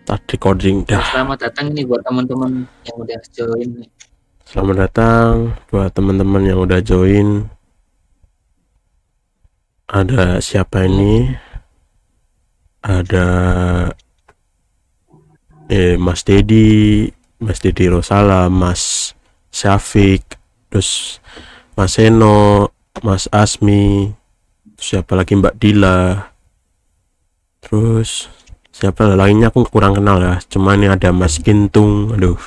Start recording dah. Selamat datang nih buat teman-teman yang udah join. Selamat datang buat teman-teman yang udah join. Ada siapa ini? Ada Mas Dedi Rosala, Mas Syafiq, terus Mas Seno, Mas Asmi, siapa lagi Mbak Dila, terus siapa lainnya aku kurang kenal ya. Cuma ini ada Mas Kintung, aduh.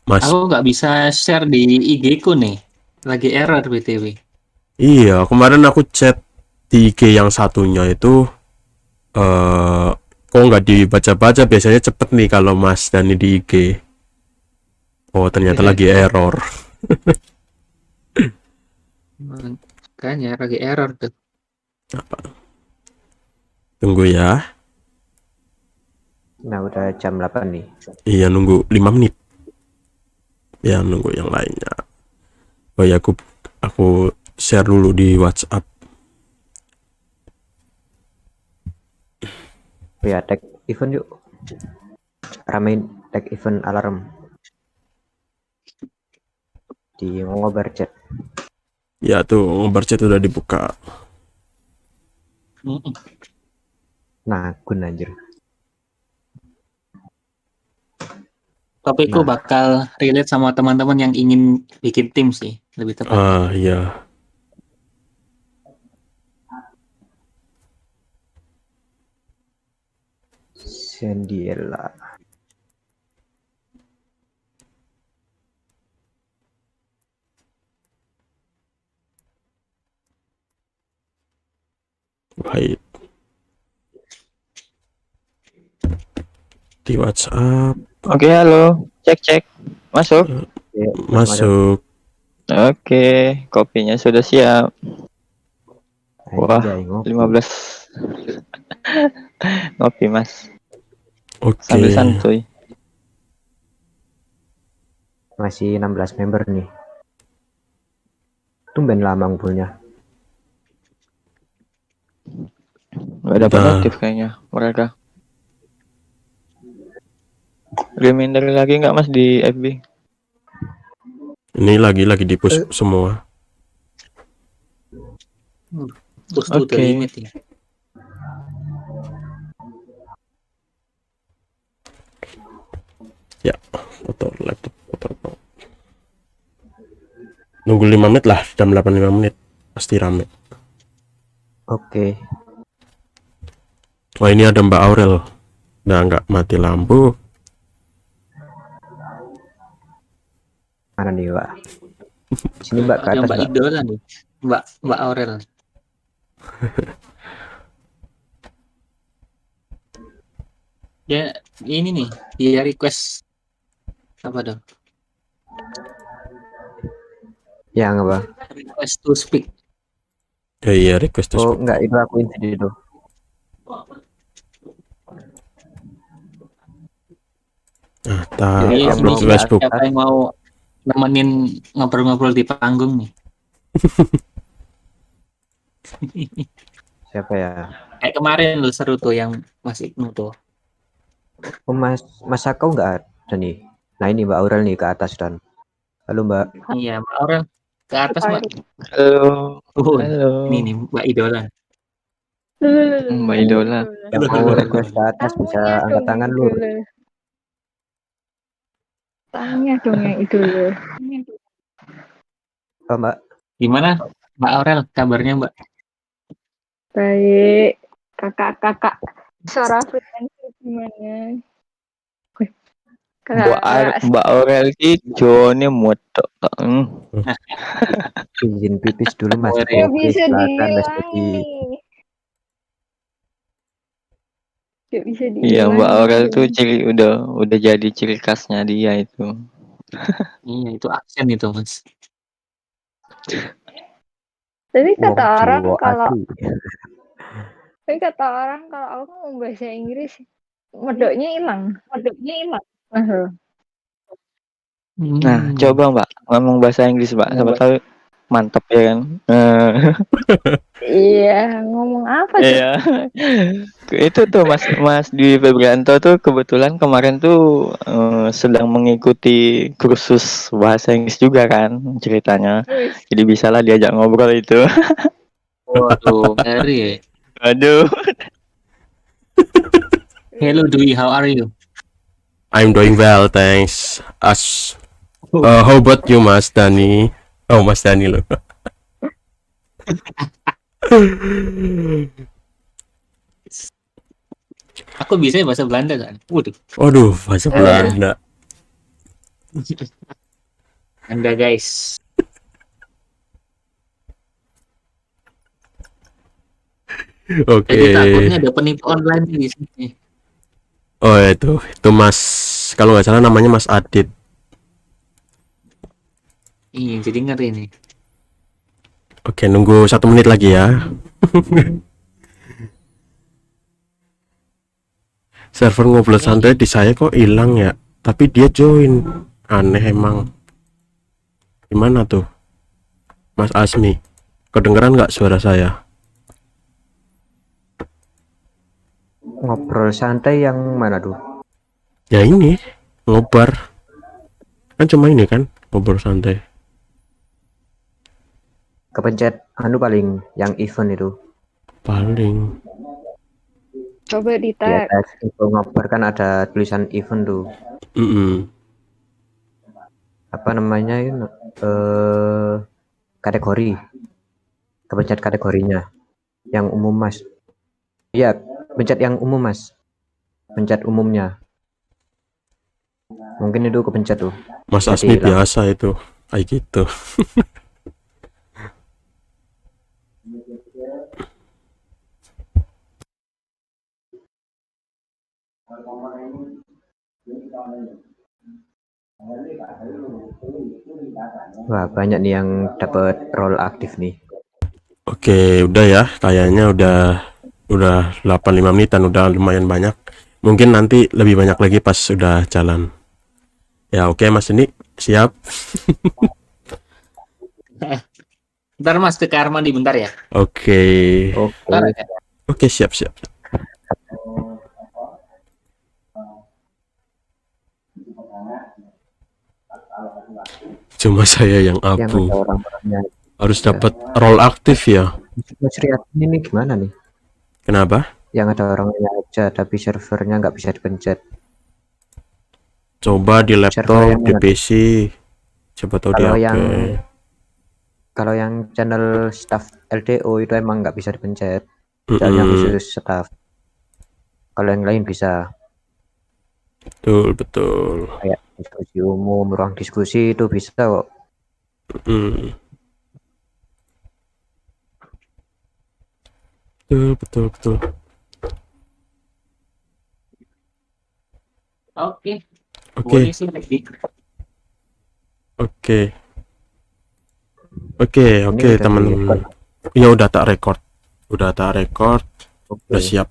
Mas, Aku nggak bisa share di IG ku nih, lagi error BTW. iya kemarin aku chat di IG yang satunya itu kok nggak dibaca-baca, biasanya cepet nih kalau Mas Dani di IG. Oh ternyata lagi error. Makanya lagi error tuh. Tunggu ya. Nah udah jam 8 nih. Iya nunggu 5 menit. Ya nunggu yang lainnya. Oh ya aku share dulu di WhatsApp. Ya tag event yuk. Ramein tag event alarm di ngobar chat. Ya tuh ngobar chat udah dibuka. Nah gun anjir. Topikku bakal relate sama teman-teman yang ingin bikin tim sih, lebih tepat. Iya. Sendiela. Baik. Di WhatsApp. Oke, halo. Cek. Masuk. Ya, Masuk. Oke, kopinya sudah siap. Wah, Anjay, ngopi. 15. Ngopi, Mas. Oke. Sambil santuy. Masih 16 member nih. Tumben lama ngumpulnya. Gak dapat notif kayaknya mereka. Reminder lagi nggak Mas di FB? Ini lagi di push semua. Push to the limit ya. Ya, motor laptop motor. Nunggu 5 menit lah, jam 8 5 menit pasti rame. Oke. Wah ini ada Mbak Aurel. Nah nggak mati lampu. Mana nih Mbak? Sini Mbak, ke Ada atas Mbak Mbak. Idola nih, Mbak Aurel. Ya ini nih, dia request apa dong? Yang apa? Request to speak. Ya iya request to Oh speak. enggak, itu aku inti itu. Nah, tak Jadi upload ini Facebook. siapa yang mau nemenin ngobrol-ngobrol di panggung nih? Siapa ya? Kayak kemarin lu seru tuh yang Mas Ibnu tuh. Oh Mas Sakau enggak ada nih. Nah ini Mbak Aurel nih ke atas dan. Halo Mbak. Iya, Mbak Aurel ke atas Mbak. Halo. Halo. Ini nih Mbak Idola. Mbak Idola. Yang mau request ke atas bisa angkat tangan lu. Tanya dong yang itu loh. Oh Mbak. Gimana Mbak Aurel kabarnya Mbak? Baik, kakak-kakak. Suara frekuensi gimana? Mbak Aurel Joni moto. Izin pipis dulu Mas. Ya, bisa silakan Mas Dedi. Gak bisa diulangi. Iya, Mbak Aurel tuh udah jadi ciri khasnya dia itu. Iya, itu aksen itu Mas. Tapi kata orang kalau aku mau bahasa Inggris medoknya hilang. Nah, coba Mbak ngomong bahasa Inggris Mbak, siapa tahu mantap ya kan. Iya, ngomong apa tuh? Iya. Itu tuh Mas Dwi Febrianto tuh kebetulan kemarin tuh sedang mengikuti kursus bahasa Inggris juga kan ceritanya. Wih, Jadi bisalah diajak ngobrol itu. Waduh, ngeri ya. Aduh. Hello Dwi, how are you? I'm doing well, thanks. How about you, Mas Dani? Oh, Mas Dani loh. Aku bisa bahasa Belanda kan? Waduh, Waduh, bahasa Belanda. Anda guys. Oke. Jadi takutnya ada penipu online di sini. Oh, itu Mas, kalau nggak salah namanya Mas Adit. Iya, jadi ngeri nih. Oke, nunggu 1 menit lagi ya. Server ngobrol santai di saya kok hilang ya, tapi dia join. Aneh emang. Gimana tuh, Mas Asmi? Kedengeran nggak suara saya? Ngobrol santai yang mana tuh? Ya ini, ngobar. Kan cuma ini kan, ngobrol santai. Kepencet anu paling yang event itu. Paling. coba di Di tag. atas info ngobrol kan ada tulisan event tuh. Apa namanya ini? Kategori. Kepencet kategorinya. Yang umum Mas. Iya, pencet yang umum Mas. Pencet umumnya. Mungkin itu kepencet tuh. Mas Jadi Asmi hilang. biasa itu, kayak gitu. Wah, banyak nih yang dapat role aktif nih. Oke, udah ya, kayaknya udah 85 menitan, udah lumayan banyak. Mungkin nanti lebih banyak lagi pas sudah jalan. Ya, oke Mas, ini siap. Bentar Mas, ke kamar mandi bentar ya. Oke. Bentar ya. Oke, siap. Cuma saya yang Yang abu. ada orang-orangnya. Harus dapat role aktif ya. Mas Riyad ini gimana nih? Kenapa? Yang ada orangnya aja tapi servernya nggak bisa dipencet. Coba di laptop, Server yang di mana? PC. Coba tahu di Kalau HP. Kalau yang channel staff LDO itu emang nggak bisa dipencet. Soalnya khusus staff. Kalau yang lain bisa. Betul. Kayak diskusi umum, ruang diskusi itu bisa kok. Betul. Oke. Oke. Boleh sih lagi. Oke, Ini udah teman-teman. Ya udah tak record. Udah Oke. siap.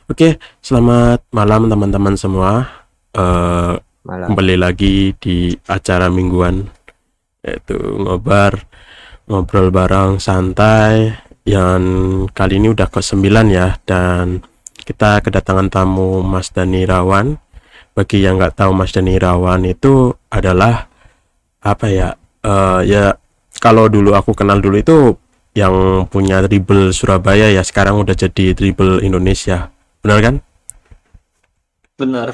Oke, selamat malam teman-teman semua. Malah Kembali lagi di acara mingguan, yaitu ngobrol bareng santai. Yang kali ini udah ke-9 ya, dan kita kedatangan tamu Mas Dani Irawan. Bagi yang nggak tahu, Mas Dani Irawan itu adalah apa ya? Ya kalau dulu aku kenal dulu itu yang punya dribble Surabaya, ya sekarang udah jadi dribble Indonesia. Benar kan? Benar.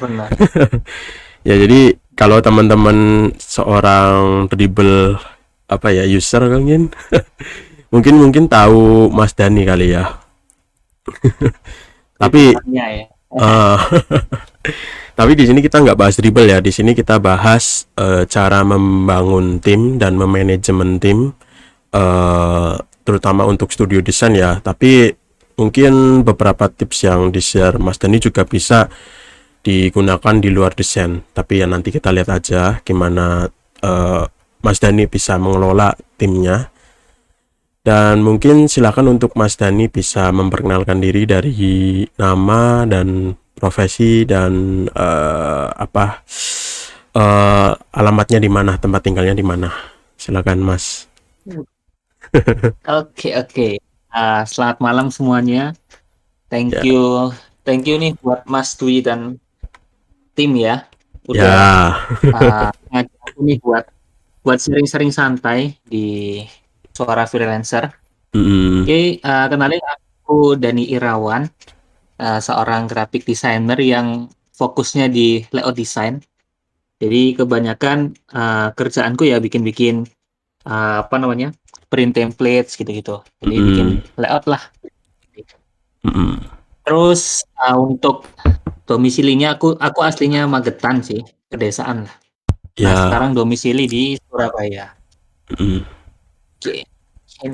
Ya, jadi kalau teman-teman seorang dribble apa ya, user kan mungkin tahu Mas Dani kali ya. Tapi Ya. tapi di sini kita nggak bahas dribble ya. Di sini kita bahas cara membangun tim dan memanajemen tim, terutama untuk studio desain ya. Tapi mungkin beberapa tips yang di-share Mas Dani juga bisa digunakan di luar desain. Tapi ya nanti kita lihat aja gimana Mas Dani bisa mengelola timnya. Dan mungkin silakan untuk Mas Dani bisa memperkenalkan diri dari nama dan profesi dan alamatnya di mana, tempat tinggalnya di mana. Silakan Mas. Oke. Selamat malam semuanya. Thank Ya. you nih buat Mas Dwi dan tim ya. Udah Ya. ngajak aku nih buat sering-sering santai di Suara Freelancer. Mm-mm. Oke, kenalin aku Dani Irawan, seorang graphic designer yang fokusnya di layout design. Jadi kebanyakan kerjaanku ya bikin-bikin print templates gitu-gitu. Jadi bikin Mm-mm. layout lah. Mm-mm. Terus untuk domisilinya aku aslinya Magetan sih, pedesaan lah. Nah, Ya. sekarang domisili di Surabaya. Mm-mm. Oke,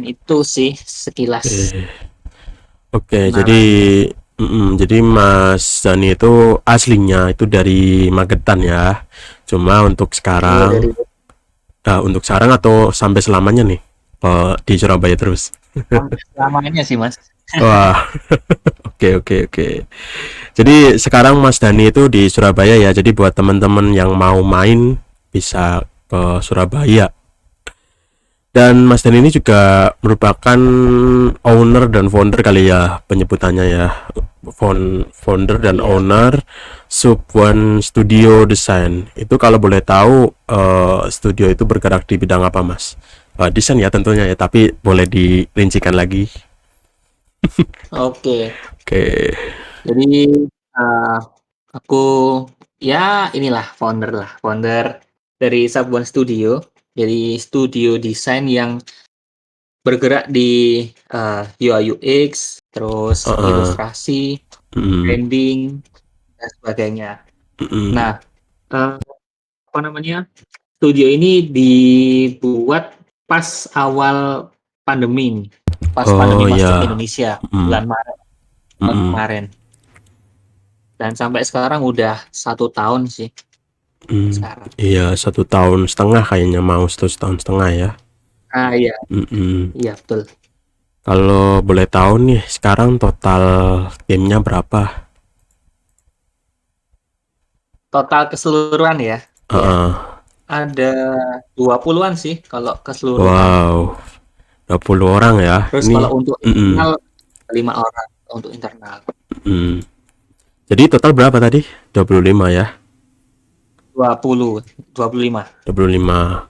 itu sih sekilas Oke, jadi kenalannya. jadi Mas Dani itu aslinya itu dari Magetan ya. Cuma Iya dari untuk sekarang atau sampai selamanya nih di Surabaya terus. selamanya sih Mas. Wah, oke. Jadi sekarang Mas Dani itu di Surabaya ya. Jadi buat teman-teman yang mau main bisa ke Surabaya. Dan Mas Dani ini juga merupakan owner dan founder kali ya penyebutannya ya. Founder dan Iya. owner Sub One Studio Design. Itu kalau boleh tahu studio itu bergerak di bidang apa Mas? Desain ya tentunya ya, tapi boleh dirincikan lagi. Oke. Oke. Jadi eh, aku ya inilah founder dari Sabuan Studio. Jadi studio desain yang bergerak di UI UX, terus Heeh. ilustrasi, Mm, branding dan sebagainya. mm. Nah, eh, studio ini dibuat pas awal pandemi nih. Pas pandemi Oh masuk ya. Indonesia Mm, bulan Maret tahun mm, kemarin. Dan sampai sekarang udah 1 tahun sih mm. sekarang. Iya 1 tahun setengah kayaknya, mau 1 tahun setengah ya. Iya, Mm-mm. iya betul. Kalau boleh tahu nih sekarang total timnya berapa? Total keseluruhan ya. Ya, Heeh. ada 20-an sih kalau keseluruhan. Wow, 20 orang ya. Terus Ini kalau untuk mm-mm, internal 5 orang untuk internal. mm. Jadi total berapa tadi? 25 ya. 25. 25.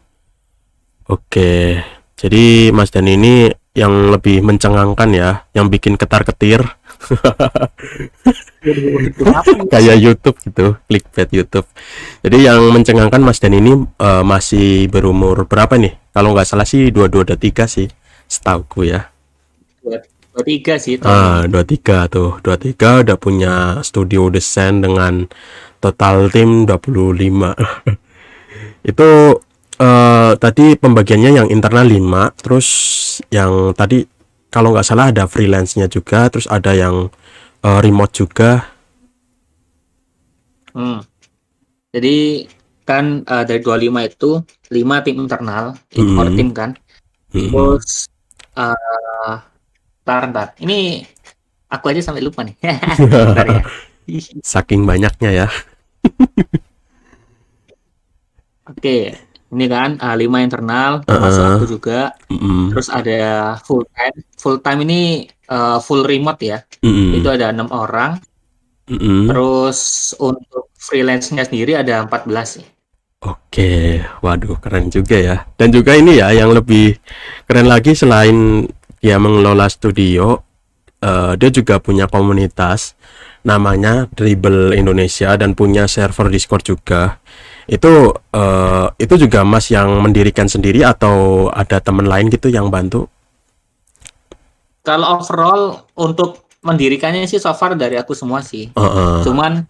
Oke. Jadi Mas Dan ini yang lebih mencengangkan ya, yang bikin ketar-ketir Kenapa nih? kayak YouTube gitu, clickbait YouTube. Jadi yang mencengangkan Mas Dan ini masih berumur berapa nih? Kalau nggak salah sih 22 23 sih, setauku ya. 23 sih tahun ini. 23 tuh, 23 udah punya studio desain dengan total tim 25. Itu tadi pembagiannya yang internal 5, terus yang tadi kalau nggak salah ada freelance-nya juga, terus ada yang remote juga. Jadi kan dari 25 itu 5 tim internal, core Mm-mm. tim kan. Mm-mm. Terus ntar. Ini aku aja sampai lupa nih. Bentar ya. Saking banyaknya ya. Oke, ini kan 5 internal termasuk aku juga. Mm-mm. Terus ada full time. Full time ini full remote ya. Mm-mm. Itu ada 6 orang. Mm-mm. Terus untuk freelance-nya sendiri ada 14 sih. Oke, waduh keren juga ya. Dan juga ini ya yang lebih keren lagi, selain dia mengelola studio, dia juga punya komunitas namanya Dribble Indonesia dan punya server Discord juga. Itu juga Mas yang mendirikan sendiri atau ada teman lain gitu yang bantu? Kalau overall untuk mendirikannya sih so far dari aku semua sih. Heeh. Cuman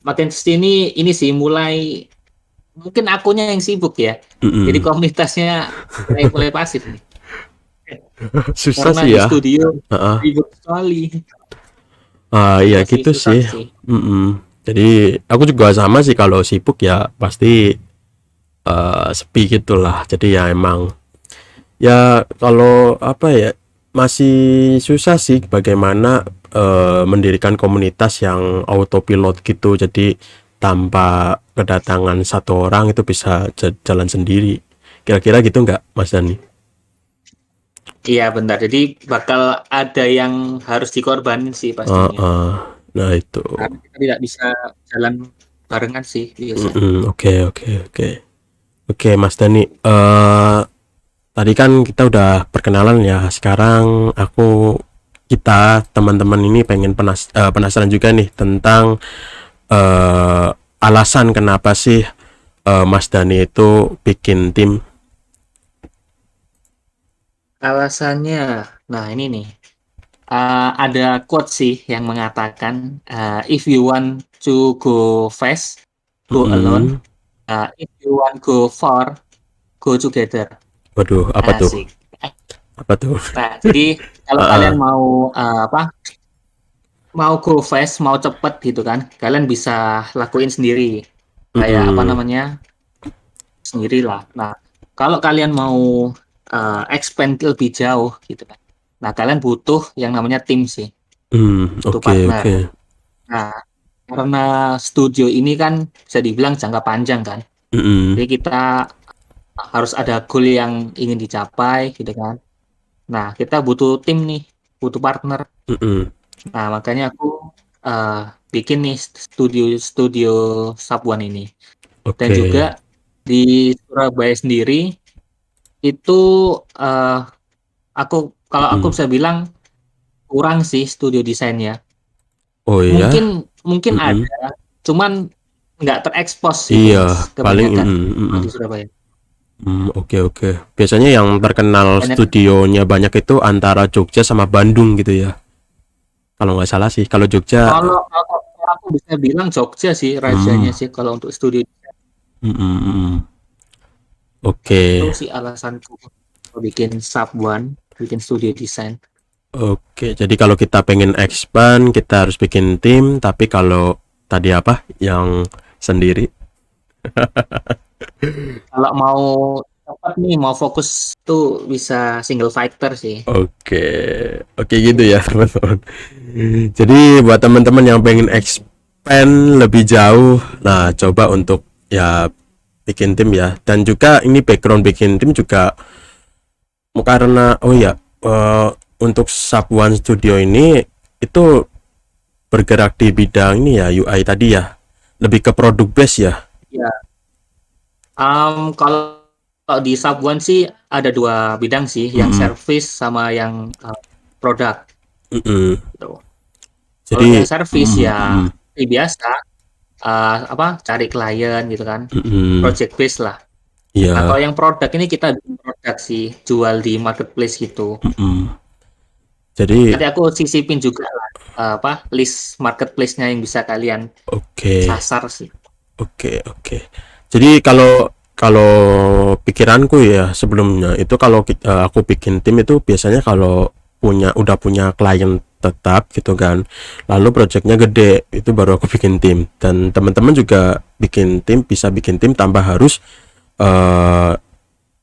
makin kesini ini sih mulai mungkin akunya yang sibuk ya. Mm-mm. Jadi komunitasnya mulai pasif nih. Susah Karena sih di ya. studio Heeh. ribut sekali. Iya Masih gitu susah sih. sih. Mm-mm. Jadi aku juga sama sih, kalau sibuk ya pasti sepi gitulah. Jadi ya emang ya kalau apa ya, masih susah sih bagaimana mendirikan komunitas yang autopilot gitu. Jadi tanpa kedatangan satu orang itu bisa jalan sendiri Kira-kira gitu nggak, Mas Dani? Iya benar. Jadi bakal ada yang harus dikorbanin sih pastinya. Nah itu. Karena kita tidak bisa jalan barengan sih biasa. Oke, oke, oke. Oke, Mas Dani. Tadi kan kita udah perkenalan ya. Sekarang kita teman-teman ini pengen penasaran juga nih tentang alasan kenapa sih Mas Dani itu bikin tim. Alasannya, nah ini nih. Ada quote sih yang mengatakan if you want to go fast, go alone. If you want go far, go together. Waduh, apa tuh? Asik. Apa tuh? Nah, jadi kalau kalian mau go fast, mau cepet gitu kan, kalian bisa lakuin sendiri. Kayak sendiri lah. Nah, kalau kalian mau expand lebih jauh gitu kan. Nah, kalian butuh yang namanya tim sih. Butuh partner. Oke. Nah, karena studio ini kan bisa dibilang jangka panjang kan. Jadi kita harus ada goal yang ingin dicapai gitu kan. Nah, kita butuh tim nih, butuh partner. Nah, makanya aku bikin nih studio Sub One ini. Dan juga di Surabaya sendiri itu kalau aku bisa bilang kurang sih studio desainnya. Oh iya. Mungkin ada, cuman nggak terekspos sih Iya, paling di Surabaya. Oke. Biasanya yang terkenal studionya banyak itu antara Jogja sama Bandung gitu ya. Kalau nggak salah sih, kalau Jogja. Kalau aku bisa bilang Jogja sih rajanya sih kalau untuk studio. Oke. Itu sih alasanku bikin Sub One, bikin studio desain. Oke, jadi kalau kita pengen expand, kita harus bikin tim. Tapi kalau tadi apa, yang sendiri? Kalau mau cepat nih, mau fokus tuh bisa single fighter sih. Oke gitu ya teman-teman. Jadi buat teman-teman yang pengen expand lebih jauh, nah coba untuk ya bikin tim ya. Dan juga ini background bikin tim juga karena untuk Sub One Studio ini itu bergerak di bidang ini ya, UI tadi ya, lebih ke produk base ya. Ya. Kalau di Sub One sih ada 2 bidang sih, yang service sama yang produk. Gitu. Jadi kalau yang service ya biasa cari klien gitu kan, project base lah. Iya. Atau yang produk ini kita bikin produk sih, jual di marketplace gitu. Jadi Nanti aku sisipin juga list marketplace-nya yang bisa kalian sasar sih. Oke. Jadi kalau pikiranku ya sebelumnya itu kalau aku bikin tim itu biasanya kalau udah punya klien tetap gitu kan, lalu projectnya gede, itu baru aku bikin tim. Dan teman-teman juga bisa bikin tim tanpa harus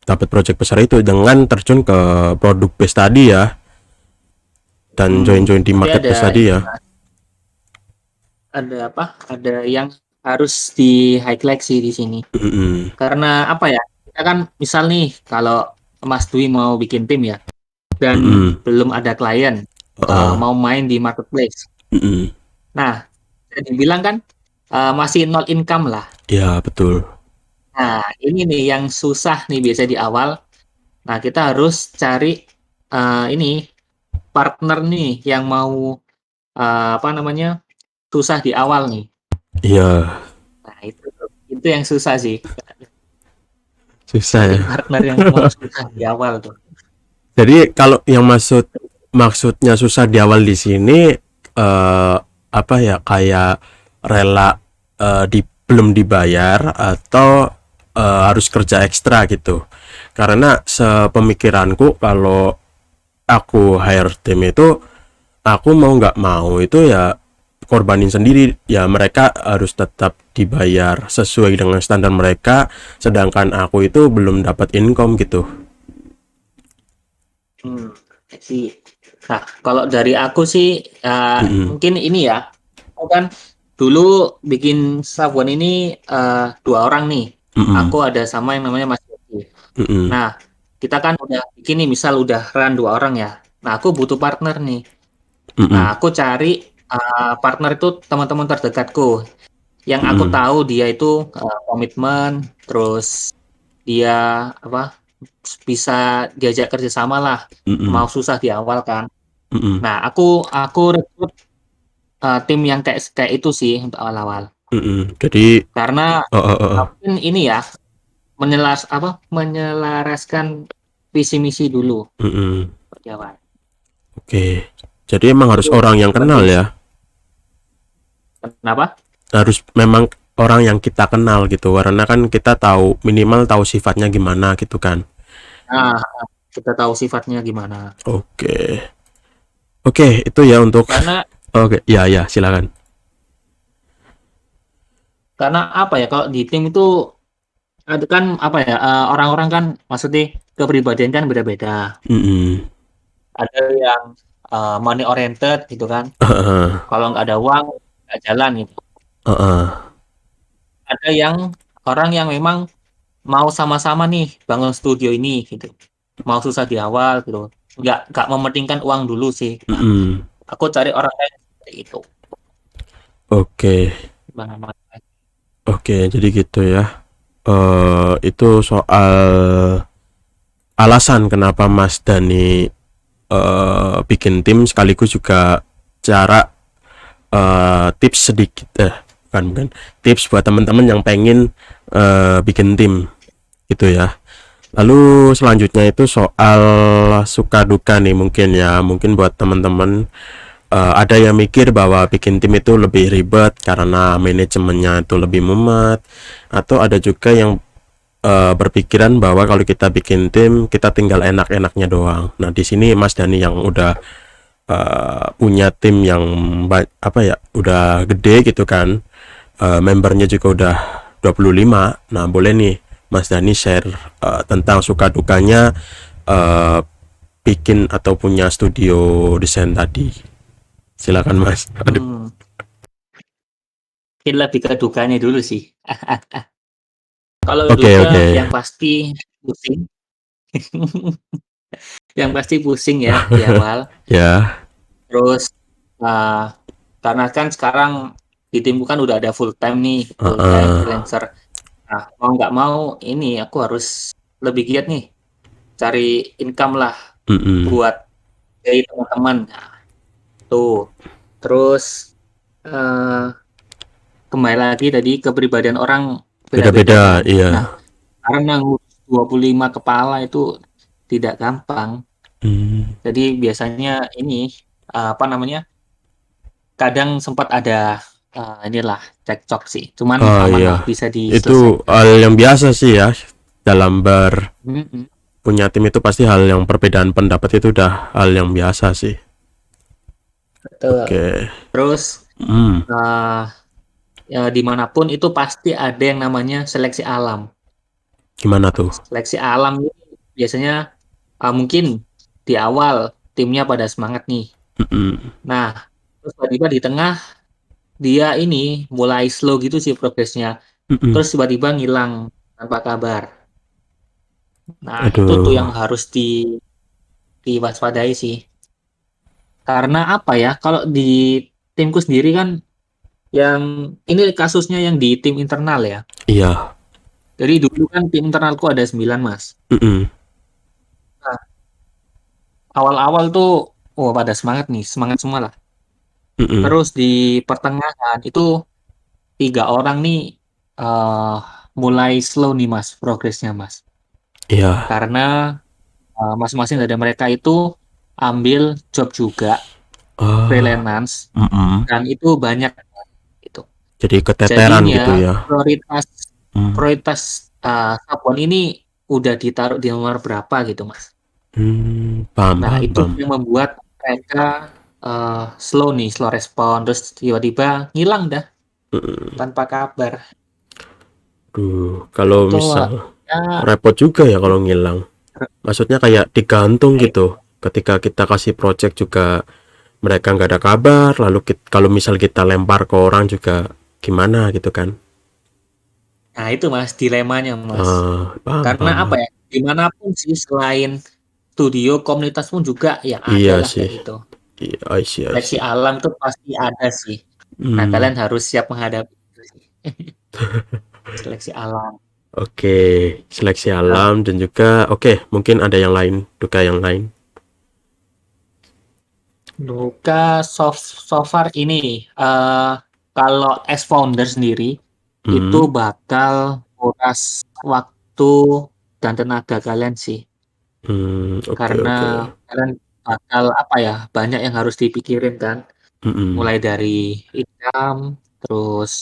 dapat project besar itu, dengan terjun ke produk base tadi ya, dan join di marketplace tadi ya. Ada yang harus di highlight sih di sini. Karena kita kan misal nih kalau Mas Dwi mau bikin tim ya, dan belum ada klien, mau main di marketplace. Nah, bisa dibilang kan masih nol income lah. Ya betul. Nah, ini nih yang susah nih biasa di awal. Nah, kita harus cari partner nih yang mau susah di awal nih. Iya. Nah, itu yang susah sih. Susah ya. Partner yang mau susah di awal tuh. Jadi kalau yang maksudnya susah di awal di sini kayak rela belum dibayar atau harus kerja ekstra gitu. Karena sepemikiranku kalau aku hire tim itu, aku mau nggak mau itu ya korbanin sendiri ya, mereka harus tetap dibayar sesuai dengan standar mereka, sedangkan aku itu belum dapat income gitu. Nah, kalau dari aku sih mungkin ini ya, aku kan dulu bikin Sub One ini 2 orang nih. Aku ada sama yang namanya Mas Yogi. Mm-mm. Nah, kita kan udah bikin nih, misal udah run 2 orang ya. Nah, aku butuh partner nih. Mm-mm. Nah, aku cari partner itu teman-teman terdekatku yang aku Mm-mm. tahu dia itu komitmen, terus dia apa bisa diajak kerja sama lah, mau Mm-mm. susah di awal kan. Mm-mm. Nah, aku rekrut tim yang kayak kayak itu sih untuk awal-awal. Mm-mm. Jadi Karena oh. mungkin ini ya menyelaraskan visi misi dulu Mm-mm. di awal. Oke. Jadi emang harus Itu orang yang kenal penting sih. ya. Kenapa? Harus memang orang yang kita kenal gitu. Karena kan kita tahu minimal tahu sifatnya gimana gitu kan. Nah, kita tahu sifatnya gimana. Oke. Oke, itu ya untuk Karena oke, ya silakan. apa ya kalau di tim itu ada kan apa ya orang-orang kan maksudnya kepribadian kan beda-beda. Mm-mm. Ada yang money oriented gitu kan. Heeh. Kalau nggak ada uang nggak jalan gitu. Heeh. Ada yang orang yang memang mau sama-sama nih bangun studio ini gitu. Mau susah di awal gitu. Nggak mementingkan uang dulu sih. Nah, Mm-mm. aku cari orang yang seperti itu. Oke. Bang. Oke, jadi gitu ya. Itu soal alasan kenapa Mas Dani bikin tim, sekaligus juga cara tips sedikit bukan tips buat teman-teman yang pengen bikin tim gitu ya. Lalu selanjutnya itu soal suka duka nih, mungkin buat teman-teman ada yang mikir bahwa bikin tim itu lebih ribet karena manajemennya itu lebih mumet, atau ada juga yang berpikiran bahwa kalau kita bikin tim kita tinggal enak-enaknya doang. Nah, di sini Mas Dani yang udah punya tim yang udah gede gitu kan, membernya juga udah 25. Nah, boleh nih Mas Dani share tentang suka dukanya bikin atau punya studio desain tadi. Silakan Mas. Aduh. Mungkin lebih ke dukanya dulu sih. Kalau Oke. duka yang pasti pusing. Yang pasti pusing ya di awal. Ya. Terus karena kan sekarang di timku kan udah ada full time nih, full time freelancer. Nah, mau nggak mau ini aku harus lebih giat nih cari income lah buat dari teman-teman. Nah, tuh. Terus kembali lagi tadi kepribadian orang beda-beda kan. Iya. Nah, karena 25 kepala itu tidak gampang. Jadi biasanya ini apa namanya? Kadang sempat ada inilah cekcok sih. Cuman aman lah, bisa Itu diselesaikan. hal yang biasa sih ya dalam Mm-mm. punya tim, itu pasti hal yang perbedaan pendapat itu udah hal yang biasa sih. Betul. Oke. Terus ya, dimanapun itu pasti ada yang namanya seleksi alam. Gimana tuh? Seleksi alam ini biasanya mungkin di awal timnya pada semangat nih. Nah, terus tiba-tiba di tengah dia ini mulai slow gitu sih progresnya. Terus tiba-tiba ngilang tanpa kabar. Nah, itu tuh yang harus diwaspadai sih. Karena apa ya? Kalau di timku sendiri kan yang ini kasusnya yang di tim internal ya. Iya. Jadi dulu kan tim internalku ada 9, Mas. Nah, awal-awal tuh pada semangat nih, semangat semua lah. Terus di pertengahan itu 3 orang nih mulai slow nih Mas progresnya Mas. Iya. Karena masing-masing dari mereka itu ambil job juga freelance dan itu banyak gitu. Jadi keteteran Jadinya gitu ya. prioritas Sabon ini udah ditaruh di nomor berapa gitu Mas. Nah, itu yang membuat mereka slow respon, terus tiba-tiba ngilang dah tanpa kabar. Kalau Itu misal repot juga ya kalau ngilang. Maksudnya kayak digantung gitu. Ketika kita kasih project juga mereka nggak ada kabar. Lalu kalau misal kita lempar ke orang juga gimana gitu kan? Nah, itu Mas dilemanya Mas. Karena apa ya? dimanapun sih selain studio, komunitas pun juga yang Iya ada lah sih. kayak gitu. Iya, I see, I Seleksi see. alam tuh pasti ada sih. Nah, Hmm, kalian harus siap menghadapi itu sih. Seleksi alam. oke. Seleksi Nah, alam dan juga mungkin ada yang lain, duka yang lain. duka so far ini kalau as founder sendiri itu Hmm, bakal kuras waktu dan tenaga kalian sih. oke, Karena oke. kalian bakal apa ya, banyak yang harus dipikirin kan. Hmm, Mulai dari income, terus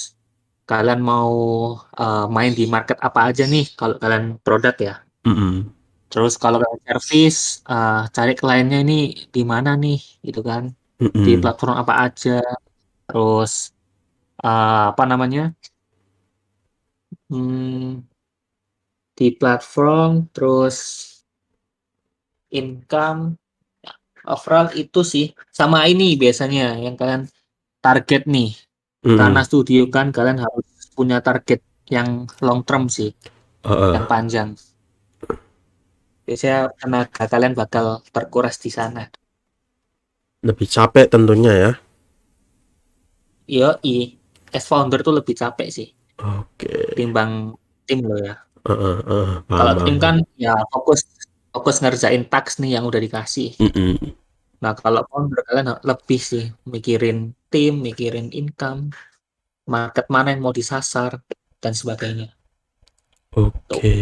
kalian mau main di market apa aja nih kalau kalian produk ya. hmm, Terus kalau kalian service, cari kliennya ini di mana nih, gitu kan. Di hmm, platform apa aja. Terus apa namanya? Hmm, di platform, terus income, overall itu sih. Sama ini biasanya yang kalian target nih. Karena hmm. studio kan kalian harus punya target yang long term sih, yang Heeh. panjang. Biasanya tenaga kalian bakal terkuras di sana. Lebih capek tentunya ya. Yoi, as founder tuh lebih capek sih Oke. timbang tim lo ya. Heeh, heeh. Paham, Kalau paham, tim paham. kan ya fokus fokus ngerjain task nih yang udah dikasih. Hmm, Nah, kalau founder kalian lebih sih mikirin tim, mikirin income, market mana yang mau disasar dan sebagainya. Tuh. oke.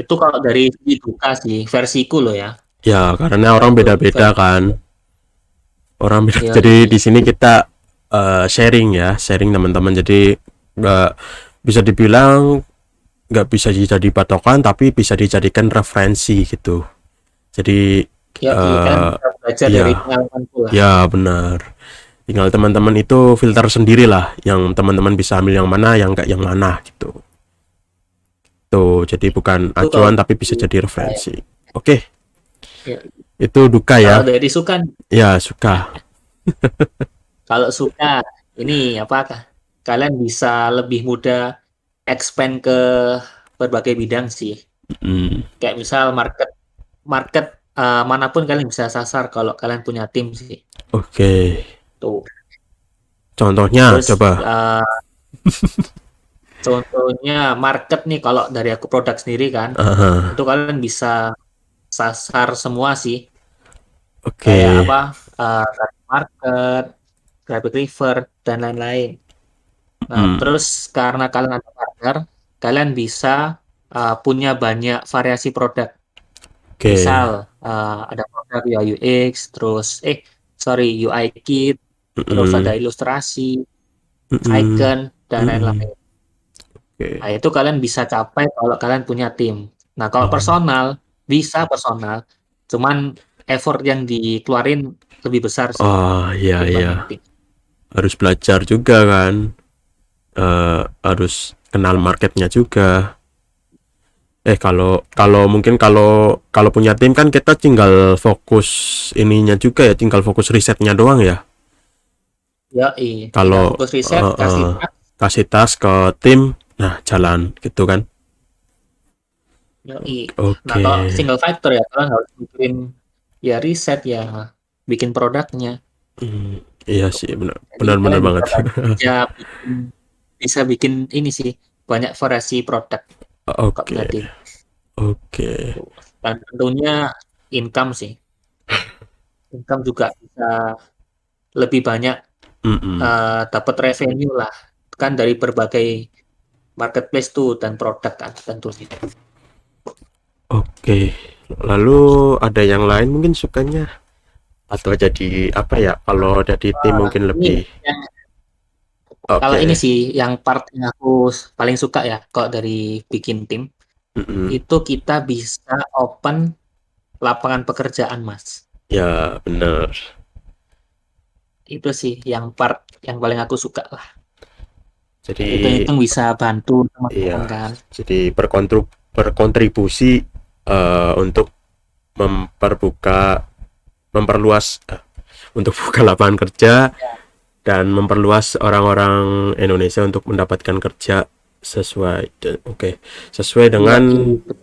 Itu kalau dari segi duka sih, versiku lo ya. Ya, karena Kalau orang itu beda-beda versi kan. Orang beda. Jadi yoi. di sini kita sharing ya, sharing teman-teman. Jadi nggak bisa dibilang nggak bisa jadi patokan, tapi bisa dijadikan referensi gitu. Jadi Yoi, kalian bisa belajar dari ya, pengalamanku lah. ya benar. Tinggal teman-teman itu filter sendiri lah, yang teman-teman bisa ambil yang mana, yang enggak yang mana gitu. Tuh, jadi bukan Itu kalau acuan tapi bisa jadi saya. referensi. Oke, Ya. itu duka Kalau ya. dari suka, Ya, suka. kalau suka ini apakah kalian bisa lebih mudah expand ke berbagai bidang sih. Hmm, Kayak misal market market manapun kalian bisa sasar kalau kalian punya tim sih. oke. Tuh. Contohnya Terus coba. contohnya market nih kalau dari aku produk sendiri kan, Aha, itu kalian bisa sasar semua sih. Kayak oke. apa? Target market, graphic river dan lain-lain. Nah, Hmm, terus karena kalian ada partner, kalian bisa punya banyak variasi produk. oke. Misal ada produk UI UX, terus UI kit, terus ada Hmm, ilustrasi, hmm, icon dan hmm, lain-lain. oke. Nah, itu kalian bisa capai kalau kalian punya tim. Nah, kalau Oh, personal bisa personal, cuman effort yang dikeluarin lebih besar sih oh, iya, dibanding iya. tim. Harus belajar juga kan. Harus kenal marketnya juga. Kalau kalau mungkin kalau kalau punya tim kan kita tinggal fokus ininya juga ya, tinggal fokus risetnya doang ya. Yoi, tinggal Kalau fokus riset, kasih task. kasih tas ke tim, nah jalan gitu kan. Yoi. Nah, Oke. kalau single factor ya, kalian harus bikin ya riset ya, bikin produknya. Hmm, iya sih, benar Jadi benar benar kalian banget. bisa bikin ini sih banyak variasi produk kok Oke, punya tim. oke. Tuh. Dan tentunya income sih. Income juga bisa lebih banyak Mm-mm. dapat revenue lah kan dari berbagai marketplace tuh dan produk kan tentunya. Oke. Lalu ada yang lain mungkin sukanya atau jadi apa ya? Kalau jadi tim mungkin Ini lebih. yang kalau ini Oke. sih yang part yang aku paling suka ya kalau dari bikin tim Mm-mm. itu kita bisa open lapangan pekerjaan Mas. Ya, benar. Itu sih yang part yang paling aku suka lah. Jadi Hitung-hitung bisa bantu teman-teman iya, kan. jadi berkontribusi untuk memperbuka memperluas untuk buka lapangan kerja dan memperluas orang-orang Indonesia untuk mendapatkan kerja sesuai dengan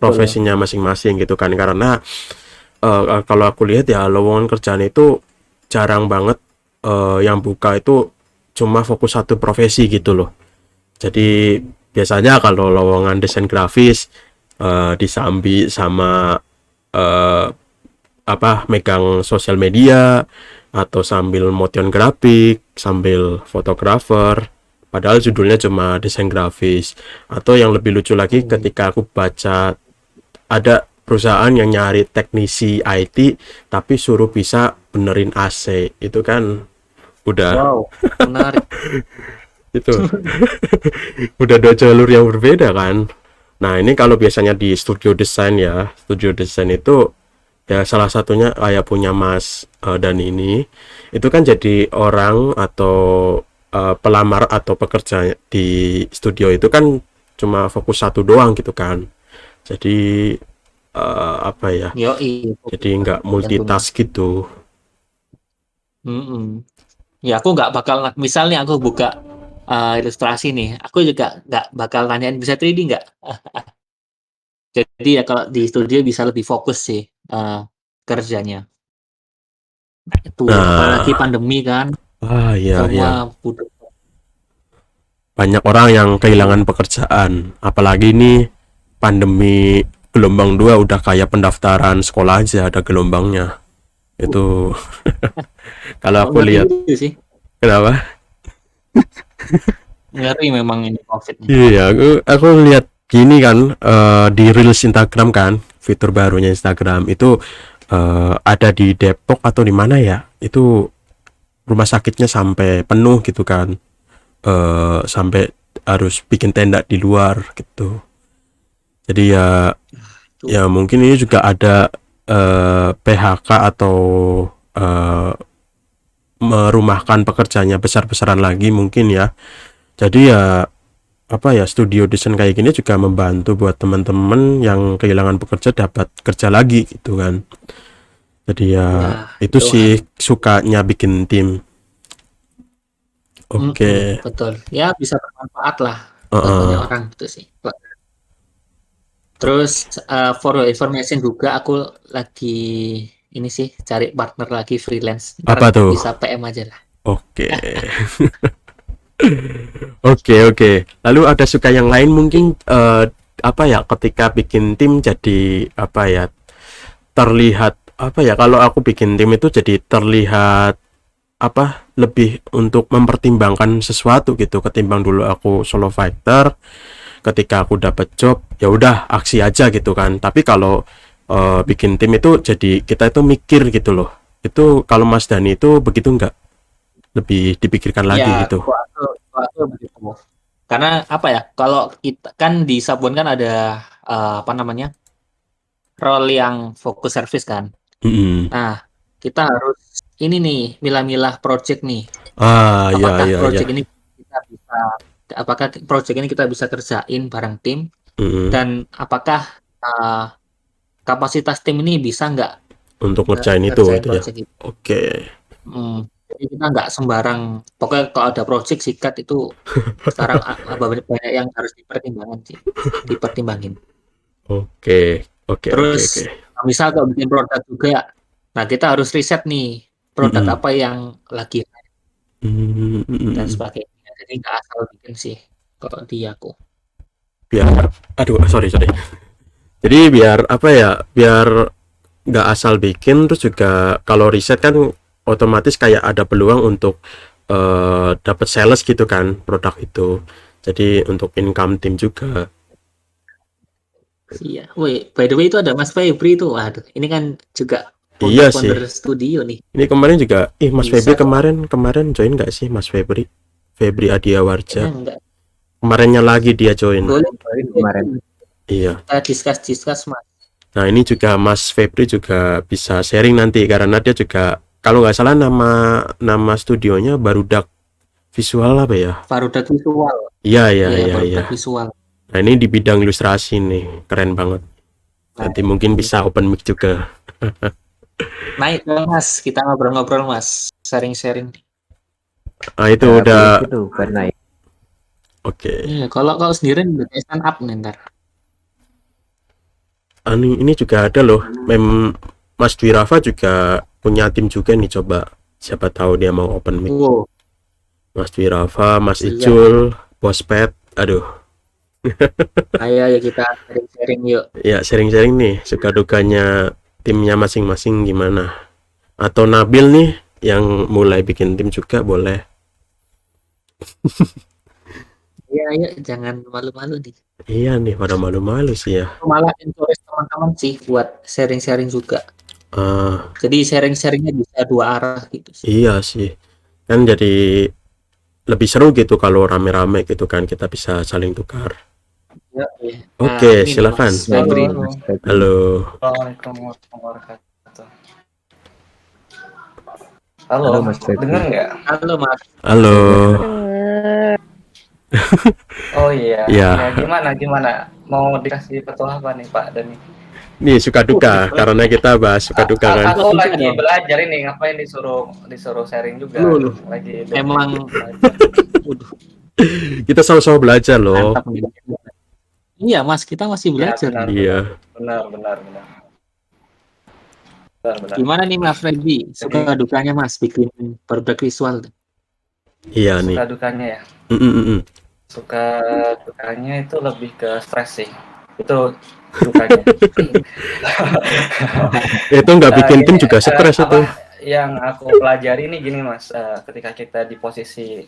betul. profesinya masing-masing gitu kan, karena kalau aku lihat ya lowongan kerjaan itu jarang banget yang buka itu cuma fokus satu profesi gitu loh. Jadi biasanya kalau lowongan desain grafis disambi sama eh, megang sosial media atau sambil motion grafik, sambil fotografer, padahal judulnya cuma desain grafis. Atau yang lebih lucu lagi ketika aku baca ada perusahaan yang nyari teknisi IT tapi suruh bisa benerin AC, itu kan udah Wow, menarik. itu udah dua jalur yang berbeda kan. Nah ini kalau biasanya di studio desain itu ya salah satunya kayak punya Mas dan ini itu kan jadi orang atau pelamar atau pekerja di studio itu kan cuma fokus satu doang gitu kan. Jadi Yoi, jadi nggak tentunya. multitask gitu. Mm-mm. Ya aku nggak bakal, misalnya aku buka ilustrasi nih, aku juga nggak bakal nanyain bisa 3D nggak. Jadi ya kalau di studio bisa lebih fokus sih kerjanya. Itu apalagi Nah, pandemi kan, iya semua ya. butuh. Banyak orang yang kehilangan pekerjaan. Apalagi ini pandemi gelombang 2 udah kayak pendaftaran sekolah aja ada gelombangnya. Itu kalau aku Ngeri lihat. itu sih, Kenapa? ngeri memang ini COVID nih. Iya, aku lihat gini kan di Reels Instagram kan, fitur barunya Instagram itu ada di Depok atau di mana ya? Itu rumah sakitnya sampai penuh gitu kan. Sampai harus bikin tenda di luar gitu. Jadi ya mungkin ini juga ada PHK atau eh, merumahkan pekerjaannya besar-besaran lagi mungkin ya. Jadi ya studio desain kayak gini juga membantu buat teman-teman yang kehilangan pekerja dapat kerja lagi gitu kan. Jadi ya Nah, itu sih sukanya bikin tim. Oke. betul. Ya bisa bermanfaat lah buat Heeh. banyak orang gitu sih. Terus for your information juga aku lagi ini sih cari partner lagi freelance. Apa Ntar tuh? bisa PM aja lah. Oke. Oke. Lalu ada suka yang lain mungkin ketika bikin tim jadi terlihat kalau aku bikin tim itu jadi terlihat lebih untuk mempertimbangkan sesuatu gitu ketimbang dulu aku solo fighter. Ketika aku dapat job ya udah aksi aja gitu kan, tapi kalau bikin tim itu jadi kita itu mikir gitu loh. Itu kalau Mas Dani itu begitu nggak, lebih dipikirkan lagi Ya, gitu? aku begitu. Karena apa ya? Kalau kita kan di Sabun kan ada role yang fokus service kan. Mm-mm. Nah, kita harus ini nih milah-milah project nih. Ya. Apakah project ini kita bisa kerjain bareng tim, Mm-mm. dan apakah kapasitas tim ini bisa nggak Untuk ngerjain itu ngerjain ya. project itu. Oke. Jadi kita nggak sembarang, pokoknya kalau ada project sikat itu sekarang banyak yang harus dipertimbangin. Oke. Terus misal kalau bikin produk juga, nah kita harus riset nih produk Mm-mm. apa yang lagi dan Mm-mm. sebagainya. Jadi nggak asal bikin sih kalau di aku. Biar sorry. Jadi biar biar nggak asal bikin, terus juga kalau riset kan otomatis kayak ada peluang untuk dapat sales gitu kan produk itu. Jadi untuk income tim juga. Iya, by the way itu ada Mas Febri itu, waduh, ini kan juga Iya founder sih. studio nih. Ini kemarin juga, Mas Bisa Febri kok. kemarin join nggak sih Mas Febri? Febri Adiawarja. Enggak. Kemarinnya lagi dia join. Boleh kemarin. Iya. kita discuss Mas. Nah ini juga Mas Febri juga bisa sharing nanti karena dia juga kalau nggak salah nama studionya Barudak Visual apa ya? Barudak visual. Iya. Barudak visual. Nah ini di bidang ilustrasi nih, keren banget. Nanti mungkin bisa open mic juga. Naik Mas, kita ngobrol-ngobrol Mas, sharing-sharing. Nah itu Ya, udah itu buat naik. Oke. Iya, kalau kau sendiri udah kayak stand up nih ntar. Ini juga ada loh. Mas Dwi Rafa juga punya tim juga nih, coba. Siapa tahu dia mau open mic. Wow, Mas Dwi Rafa, Mas siap. Icul, Bos Pet. Aduh. Ayo ya kita sharing-sharing yuk. Ya, sharing-sharing nih suka dukanya timnya masing-masing gimana. Atau Nabil nih yang mulai bikin tim juga boleh. Iya, ayo jangan malu-malu nih. Iya nih, pada malu-malu sih ya. Aku malah encourage teman-teman sih buat sharing-sharing juga. Ah, Jadi sharing-sharingnya bisa dua arah gitu sih. iya sih. Kan jadi lebih seru gitu kalau rame-rame gitu kan, kita bisa saling tukar. Ya, iya. Oke, Ini nih, silakan. Mas Febri. Halo, Mas Febri. Halo. Assalamualaikum warahmatullahi wabarakatuh. Halo, Halo, Mas Febri. dengar nggak? Halo Mas. Halo. Denger. Oh iya, Ya. ya gimana? Mau dikasih petua apa nih Pak Dani? Nih suka duka karena kita bahas suka duka kan. Aku Bisa lagi dong. belajar ini, ngapain disuruh sharing juga? Loh. Lagi Emang belajar. waduh, Kita sama-sama belajar loh. mantap nih. Iya Mas, kita masih Ya, belajar. Iya. benar. Gimana nih Mas Febri? Suka dukanya Mas bikin produk visual? Iya nih. Suka dukanya ya. Suka dukanya itu lebih ke stres sih. Itu dukanya. Itu nggak bikin tim Gini, juga stres itu. yang aku pelajari nih gini Mas, ketika kita di posisi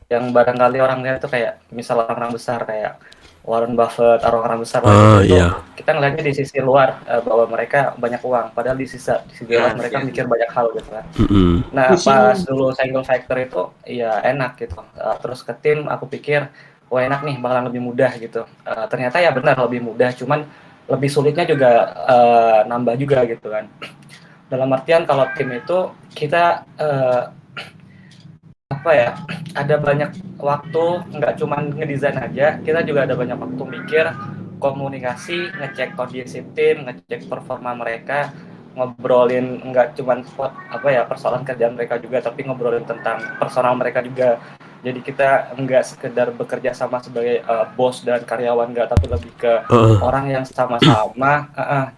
yang barangkali orang lihat tuh kayak misal orang-orang besar kayak Warren Buffett, orang-orang besar lah gitu, Iya. kita ngeliatnya di sisi luar bahwa mereka banyak uang, padahal di sisi luar mereka mikir banyak hal gitu kan. Nah pas dulu single factor itu ya enak gitu, terus ke tim aku pikir wah enak nih bakalan lebih mudah gitu, ternyata ya benar lebih mudah, cuman lebih sulitnya juga nambah juga gitu kan. Dalam artian kalau tim itu kita apa ya, ada banyak waktu, nggak cuman ngedesain aja, kita juga ada banyak waktu mikir, komunikasi, ngecek kondisi tim, ngecek performa mereka, ngobrolin nggak cuman apa ya persoalan kerjaan mereka juga, tapi ngobrolin tentang personal mereka juga. Jadi kita nggak sekedar bekerja sama sebagai bos dan karyawan, nggak, tapi lebih ke orang yang sama-sama.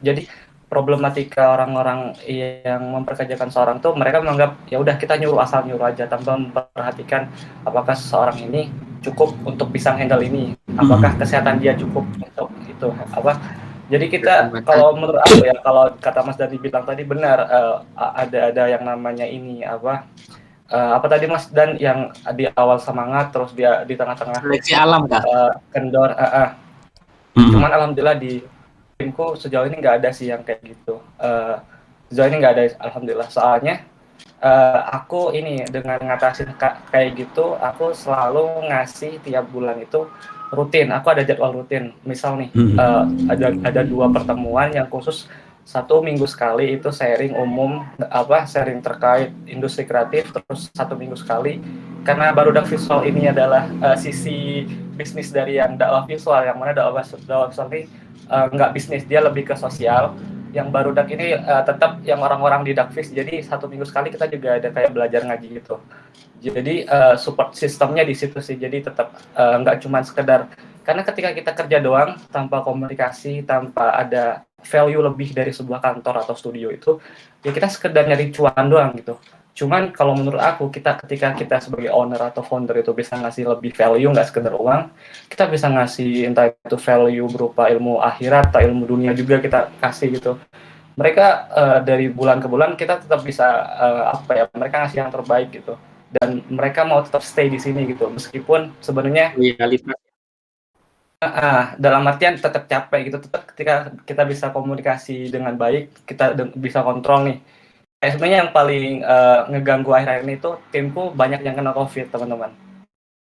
Jadi problematika orang-orang yang memperkerjakan seorang tuh mereka menganggap ya udah kita asal nyuruh aja tanpa memperhatikan apakah seseorang ini cukup untuk bisa handle ini, apakah kesehatan dia cukup untuk itu apa. Jadi kita kalau menurut aku ya, kalau kata Mas Dani bilang tadi benar, ada yang namanya ini apa tadi Mas Dan yang di awal semangat terus dia di tengah-tengah seleksi alam kah? kendor. Cuman alhamdulillah di timku sejauh ini nggak ada sih yang kayak gitu. Sejauh ini nggak ada alhamdulillah, soalnya aku ini dengan ngatasin kayak gitu, aku selalu ngasih tiap bulan itu rutin, aku ada jadwal rutin. Misal nih ada 2 pertemuan yang khusus 1 minggu sekali itu sharing umum, sharing terkait industri kreatif, terus 1 minggu sekali karena barudak visual ini adalah sisi bisnis dari yang dakwah visual, yang mana dakwah visual ini nggak bisnis, dia lebih ke sosial. Yang barudak ini tetap yang orang-orang di Dakvis, jadi 1 minggu sekali kita juga ada kayak belajar ngaji gitu. Jadi support sistemnya di situ sih, jadi tetap nggak cuma sekedar, karena ketika kita kerja doang tanpa komunikasi, tanpa ada value lebih dari sebuah kantor atau studio itu, ya kita sekedar nyari cuan doang gitu. Cuman kalau menurut aku, ketika kita sebagai owner atau founder itu bisa ngasih lebih value, nggak sekedar uang, kita bisa ngasih entah itu value berupa ilmu akhirat atau ilmu dunia juga kita kasih gitu. Mereka dari bulan ke bulan kita tetap bisa mereka ngasih yang terbaik gitu, dan mereka mau tetap stay di sini gitu, meskipun sebenarnya dalam artian tetap capek gitu, tetap ketika kita bisa komunikasi dengan baik, kita bisa kontrol nih. Sebenarnya yang paling ngeganggu akhir-akhir ini tuh timku banyak yang kena COVID, teman-teman.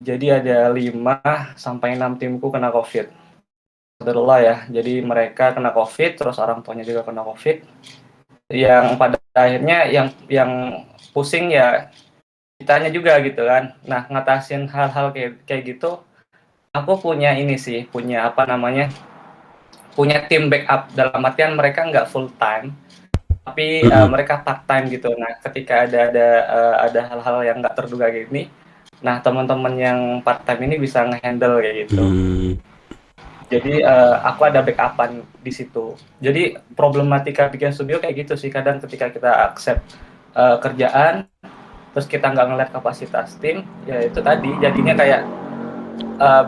Jadi ada 5-6 timku kena COVID. Alhamdulillah ya. Jadi mereka kena COVID, terus orang tuanya juga kena COVID. Yang pada akhirnya yang pusing ya kitanya juga gitu kan. Nah, ngatasin hal-hal kayak gitu, aku punya ini sih, punya tim backup, dalam artian mereka nggak full time, tapi mereka part time gitu. Nah ketika ada hal-hal yang nggak terduga gini, Nah, teman-teman yang part time ini bisa ngehandle kayak gitu. Jadi aku ada backupan di situ. Jadi problematika bikin studio kayak gitu sih, kadang ketika kita accept kerjaan, terus kita nggak ngeliat kapasitas tim, ya itu tadi jadinya kayak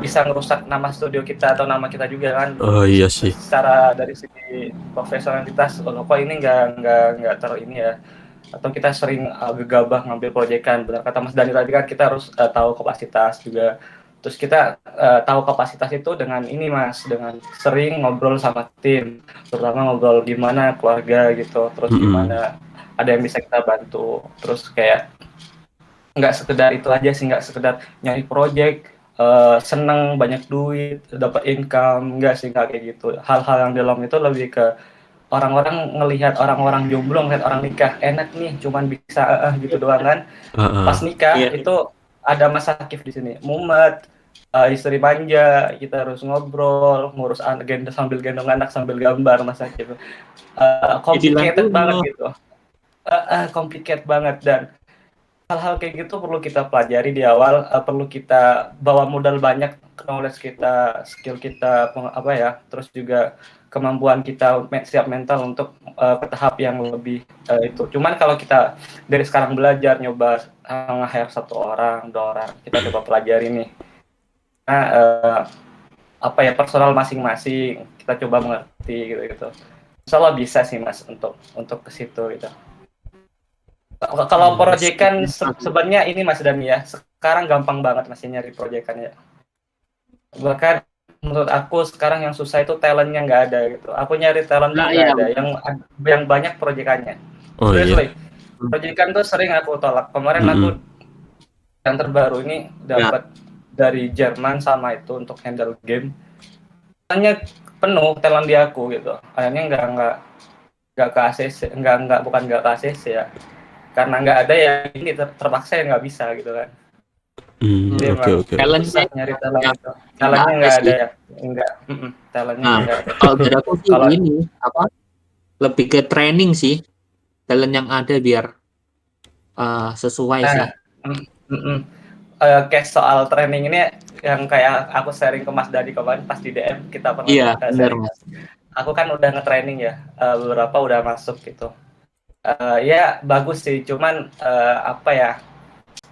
bisa ngerusak nama studio kita atau nama kita juga kan. Oh iya sih. Secara dari segi profesionalitas, kok ini nggak ini ya. Atau kita sering gegabah ngambil proyekan. Benar kata Mas Dani tadi kan, kita harus tahu kapasitas juga. Terus kita tahu kapasitas itu dengan ini Mas, dengan sering ngobrol sama tim, terutama ngobrol gimana keluarga gitu, terus gimana ada yang bisa kita bantu. Terus kayak nggak sekedar itu aja sih, nggak sekedar nyari project, seneng banyak duit, dapat income, nggak sih, nggak kayak gitu. Hal-hal yang dalam itu lebih ke orang-orang ngelihat orang-orang jomblo, ngelihat orang nikah enak nih, cuman bisa gitu doang kan. Pas nikah itu ada Mas Akif di sini, mumet, istri manja, kita harus ngobrol, ngurus anak sambil gendong anak sambil gambar. Mas Akif complicated banget gitu, complicated banget. Dan hal-hal kayak gitu perlu kita pelajari di awal, perlu kita bawa modal banyak, knowledge kita, skill kita, terus juga kemampuan kita siap mental untuk ke tahap yang lebih itu. Cuman kalau kita dari sekarang belajar, nyoba nge-hire 1 orang, 2 orang, kita coba pelajari nih. Nah, personal masing-masing, kita coba mengerti gitu. Insya Allah bisa sih Mas untuk ke situ gitu. Kalau proyekan sebenarnya ini Mas Dani ya, sekarang gampang banget masih nyari proyekan ya. Bahkan menurut aku sekarang yang susah itu talentnya nggak ada gitu. Aku nyari talent nggak ada, yang banyak proyekannya. Seriously, proyekan tuh sering aku tolak. Kemarin aku yang terbaru ini dapat dari Jerman sama itu untuk handle game. Hanya penuh talent di aku gitu. Akhirnya nggak ke ACC, bukan nggak ke ACC ya. Karena nggak ada ya, ini terpaksa ya nggak bisa gitu kan. Oke. Talentnya nyari talentnya nggak ada ya, talentnya nggak ada. Kalau dari aku sih ini lebih ke training sih, talent yang ada biar sesuai sih. Kayak soal training ini yang kayak aku sharing ke Mas Dadi kemarin pas di DM kita pernah sharing. Aku kan udah nge-training ya, beberapa udah masuk gitu. Ya bagus sih, cuman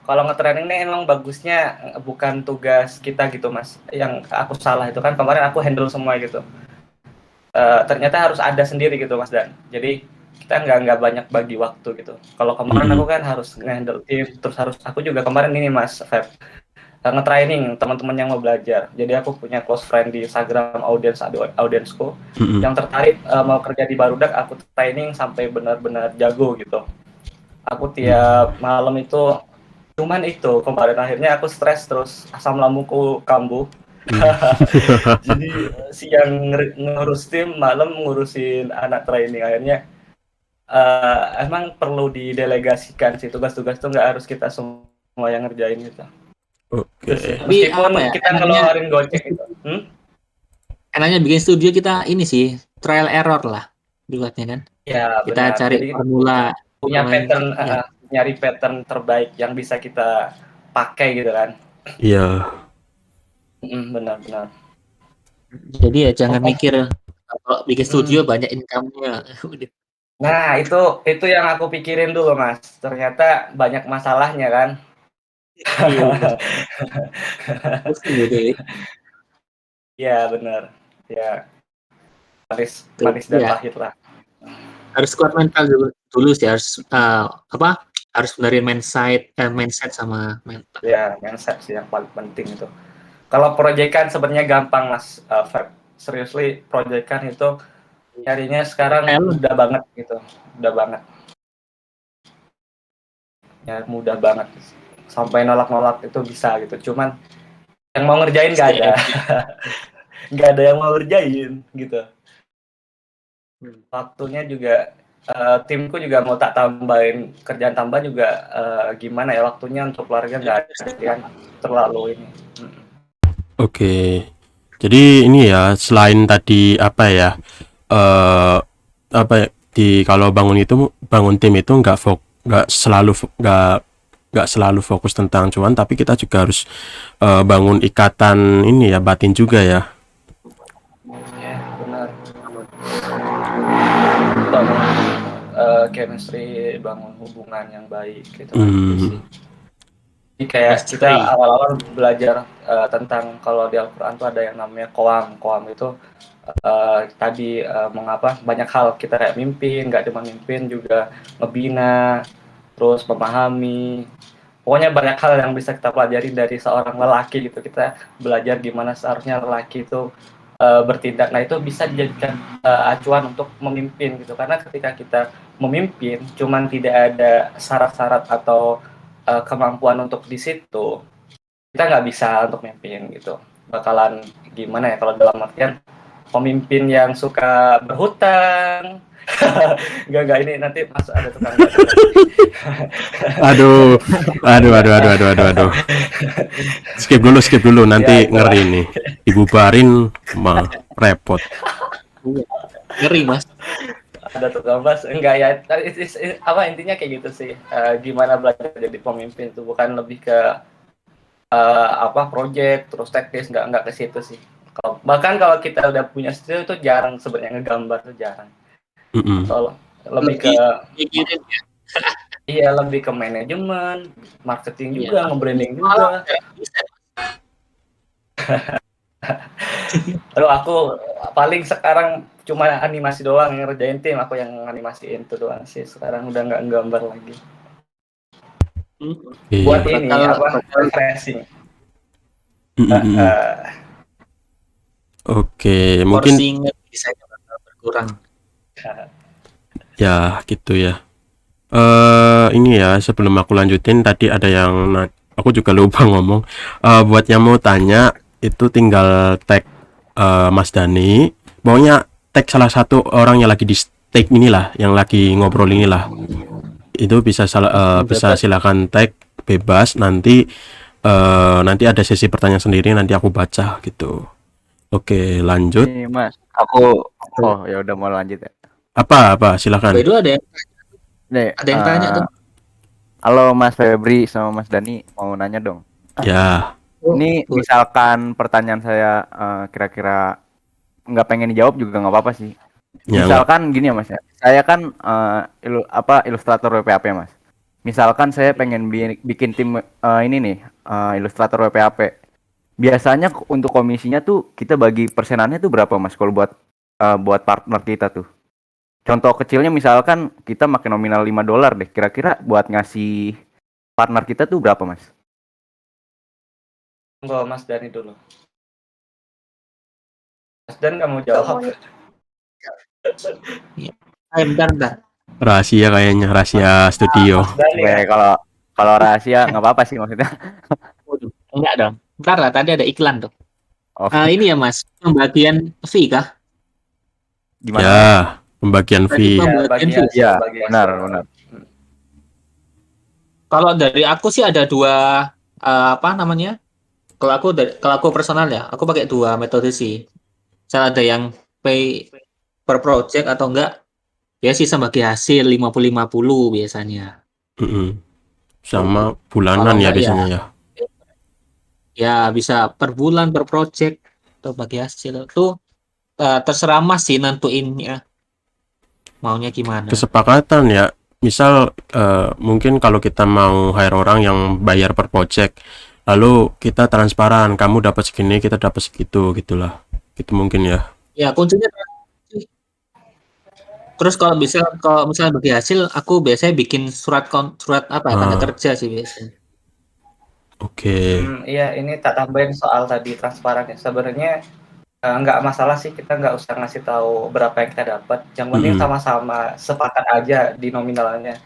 kalau nge-training nih emang bagusnya bukan tugas kita gitu Mas. Yang aku salah itu kan kemarin aku handle semua gitu. Ternyata harus ada sendiri gitu Mas Dan. Jadi kita nggak banyak bagi waktu gitu. Kalau kemarin aku kan harus nge-handle tim, terus aku juga kemarin ini Mas Feb, nge-training teman-teman yang mau belajar. Jadi aku punya close friend di Instagram, audiensku yang tertarik mau kerja di Barudak, aku training sampai benar-benar jago gitu. Aku tiap malam itu cuman itu kemarin akhirnya aku stres terus, asam lambungku kambuh. Jadi siang ngurus tim, malam ngurusin anak training. Akhirnya emang perlu didelegasikan sih, tugas-tugas itu nggak harus kita semua yang ngerjain gitu. Oke. Meskipun kita ngeluarin gocek gitu. Enaknya bikin studio kita ini sih trial error lah dibuatnya kan. Ya, kita benar. Cari formula, punya pattern, nyari pattern terbaik yang bisa kita pakai gitu kan. Iya. Benar. Jadi ya jangan mikir kalau bikin studio banyak income-nya. Nah, itu yang aku pikirin dulu Mas. Ternyata banyak masalahnya kan. Iya benar. Ya. Manis dan pahit lah. Harus kuat mental dulu sih, harus harus benerin mindset sama mental. Ya, mindset sih yang paling penting itu. Kalau proyekan sebenarnya gampang Mas Feb. Seriously, proyekan itu nyarinya sekarang mudah banget gitu. Mudah banget. Ya, mudah banget. Sampai nolak-nolak itu bisa gitu. Cuman yang mau ngerjain nggak ada. Nggak ada yang mau ngerjain gitu. Waktunya juga timku juga mau tak tambahin kerjaan tambah juga, gimana ya, waktunya untuk keluarga nggak ada kan, terlalu ini. Oke. Jadi ini ya, selain tadi kalau bangun tim itu nggak nggak selalu fokus tentang cuan, tapi kita juga harus bangun ikatan ini ya, batin juga ya. Ya, benar. Bangun chemistry, bangun hubungan yang baik gitu kan sih. Jadi kayak kita awal-awal belajar tentang kalau di Al-Quran tuh ada yang namanya qawam. Qawam itu tadi mengapa banyak hal kita kayak mimpin, nggak cuma mimpin juga ngebina, terus memahami. Pokoknya banyak hal yang bisa kita pelajari dari seorang lelaki gitu. Kita belajar gimana seharusnya lelaki itu bertindak. Nah itu bisa dijadikan acuan untuk memimpin gitu. Karena ketika kita memimpin, cuman tidak ada syarat-syarat atau kemampuan untuk di situ, kita nggak bisa untuk memimpin gitu. Bakalan gimana ya kalau dalam artian pemimpin yang suka berhutang. Enggak ini nanti masuk ada tukang aduh. Skip dulu nanti Ya, ngeri nih. Dibubarin mah repot. Ngeri, Mas. Ada tukang bas enggak ya, apa intinya kayak gitu sih. Gimana belajar jadi pemimpin itu bukan lebih ke project terus teknis, enggak ke situ sih. Bahkan kalau kita udah punya skill itu jarang sebenarnya ngegambar tuh jarang. Kalau lebih ke iya, lebih ke manajemen, marketing juga, nge-branding juga. Aduh, aku paling sekarang cuma animasi doang yang ngerjain tim, aku yang animasiin itu doang sih. Sekarang udah nggak gambar lagi. Buat ini refreshing. Oke, mungkin bisa berkurang. ya gitu ya. Ini ya, sebelum aku lanjutin, tadi ada yang aku juga lupa ngomong. Buat yang mau tanya itu tinggal tag Mas Dani. Pokoknya tag salah satu orang yang lagi di stake inilah, yang lagi ngobrol inilah. Itu bisa bisa silakan tag bebas, nanti ada sesi pertanyaan sendiri, nanti aku baca gitu. Oke, lanjut. Nih, Mas, aku ya udah mau lanjut ya. Apa silakan. Itu ada yang tanya tuh. Halo Mas Febri sama Mas Dani, mau nanya dong. Ya. Ini misalkan pertanyaan saya kira-kira nggak pengen dijawab juga nggak apa-apa sih. Ya, Misalkan gini ya Mas ya. Saya kan ilustrator WPAP Mas. Misalkan saya pengen bikin tim ini nih ilustrator WPAP. Biasanya untuk komisinya tuh kita bagi persenannya tuh berapa Mas kalau buat partner kita tuh? Contoh kecilnya misalkan kita makin nominal $5 deh. Kira-kira buat ngasih partner kita tuh berapa Mas? Enggak, Mas Dani dulu. Mas Dan nggak mau jawab. Bentar. Rahasia kayaknya, rahasia studio. Oke, kalau rahasia nggak apa-apa sih maksudnya. Enggak dong. Bentar lah, tadi ada iklan tuh. Ini ya Mas, pembagian fee kah? Gimana? Ya, pembagian fee. Ya, benar. Kalau dari aku sih ada dua Kalau aku personal ya, aku pakai dua metode sih. Misalnya ada yang pay per project atau enggak, ya sih sama bagi hasil 50-50 biasanya. Sama bulanan ya biasanya ya. Ya bisa per bulan, per project atau bagi hasil itu terserah Mas sih nentuinnya maunya gimana. Kesepakatan ya. Misal mungkin kalau kita mau hire orang yang bayar per project, lalu kita transparan, kamu dapat segini, kita dapat segitu, gitulah. Gitu mungkin ya. Ya kuncinya. Terus kalau misalnya bagi hasil, aku biasanya bikin surat tanda kerja sih biasanya. Oke. Iya, ini tak tambahin soal tadi transparan ya. Sebenarnya nggak masalah sih, kita nggak usah ngasih tahu berapa yang kita dapat. Yang penting sama-sama sepakat aja di nominalnya.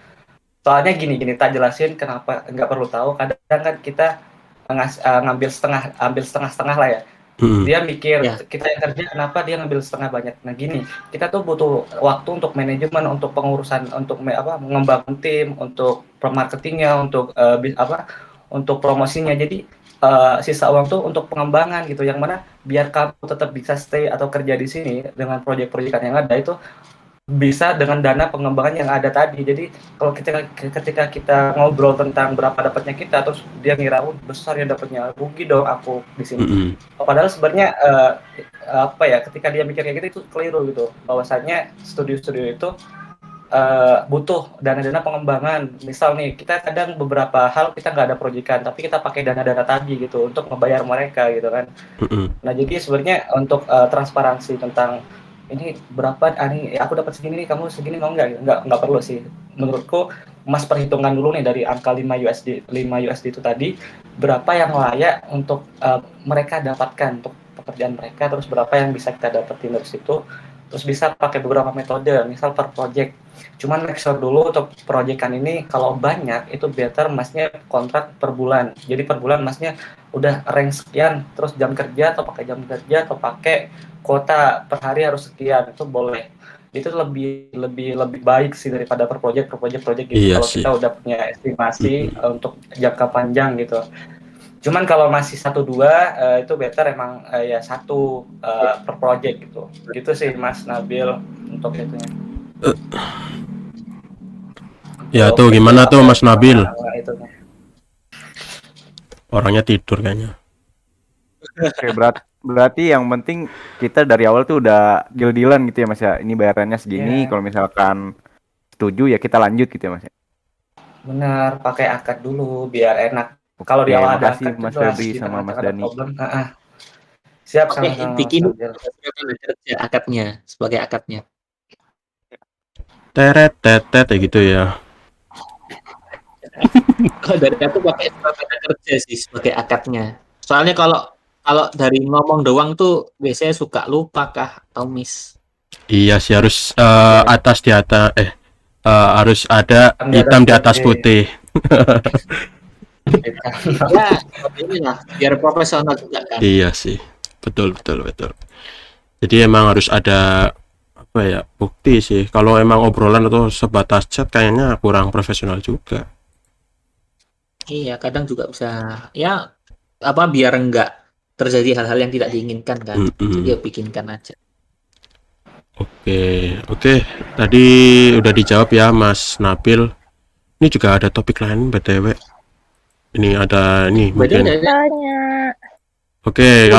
Soalnya gini tak jelasin kenapa nggak perlu tahu. Kadang kan kita ngambil setengah lah ya. Dia mikir kita yang kerja kenapa dia ngambil setengah banyak. Nah gini, kita tuh butuh waktu untuk manajemen, untuk pengurusan, untuk mengembangkan tim, untuk marketingnya, untuk untuk promosinya. Jadi sisa uang tuh untuk pengembangan gitu, yang mana biar kamu tetap bisa stay atau kerja di sini dengan proyek-proyekan yang ada itu bisa dengan dana pengembangan yang ada tadi. Jadi kalau ketika kita ngobrol tentang berapa dapatnya kita, terus dia ngira besar ya dapatnya, rugi dong aku di sini. Padahal sebenarnya apa ya, ketika dia mikir kayak gitu itu keliru gitu. Bahwasanya studio-studio itu butuh dana-dana pengembangan. Misal nih, kita kadang beberapa hal kita nggak ada proyekan, tapi kita pakai dana-dana tadi gitu untuk membayar mereka gitu kan. Nah, jadi sebenarnya untuk transparansi tentang ini berapa, nih aku dapat segini nih, kamu segini mau nggak perlu sih. Menurutku Mas perhitungan dulu nih dari angka 5 USD itu tadi, berapa yang layak untuk mereka dapatkan untuk pekerjaan mereka, terus berapa yang bisa kita dapetin dari situ. Terus bisa pakai beberapa metode, misal per project. Cuman make sure dulu untuk proyekan ini kalau banyak itu better Masnya kontrak per bulan. Jadi per bulan Masnya udah rank sekian, terus jam kerja atau pakai jam kerja atau pakai kuota per hari harus sekian, itu boleh. Itu lebih baik sih daripada per project gitu. Iya Kalau sih. kita udah punya estimasi untuk jangka panjang gitu. Cuman kalau masih 1-2 itu better emang ya 1 per project gitu. Gitu sih Mas Nabil untuk itunya. Ya Untuk tuh gimana tuh Mas Nabil? itunya. Orangnya tidur kayaknya. Oke, berarti yang penting kita dari awal tuh udah deal-dealan gitu ya Mas ya. Ini bayarannya segini, kalau misalkan setuju ya kita lanjut gitu ya Mas ya. Benar, pakai akad dulu biar enak. Kalau di Oke, awal ada makasih akad Mas jelas, Febri di sama Mas tengah-tengah ada Dani. problem. Siap, Oke, sama-sama Mas bikin Nabil. akadnya sebagai akadnya. Teret tetet ya gitu ya. Kalau dari aku pakai sebagai kerja sih sebagai akadnya. Soalnya kalau dari ngomong doang tuh biasanya suka lupa kah atau miss. Iya sih harus atas di atas harus ada hitam di atas putih. Ya, inilah biar profesional juga kan. Iya sih. Betul. Jadi emang harus ada apa ya, bukti sih. Kalau emang obrolan atau sebatas chat kayaknya kurang profesional juga. Iya, kadang juga bisa ya apa biar enggak terjadi hal-hal yang tidak diinginkan kan. Jadi ya bikinkan aja. Oke. Tadi udah dijawab ya Mas Nabil. Ini juga ada topik lain BTW. Ini ada nih mungkin. Tanya. Oke,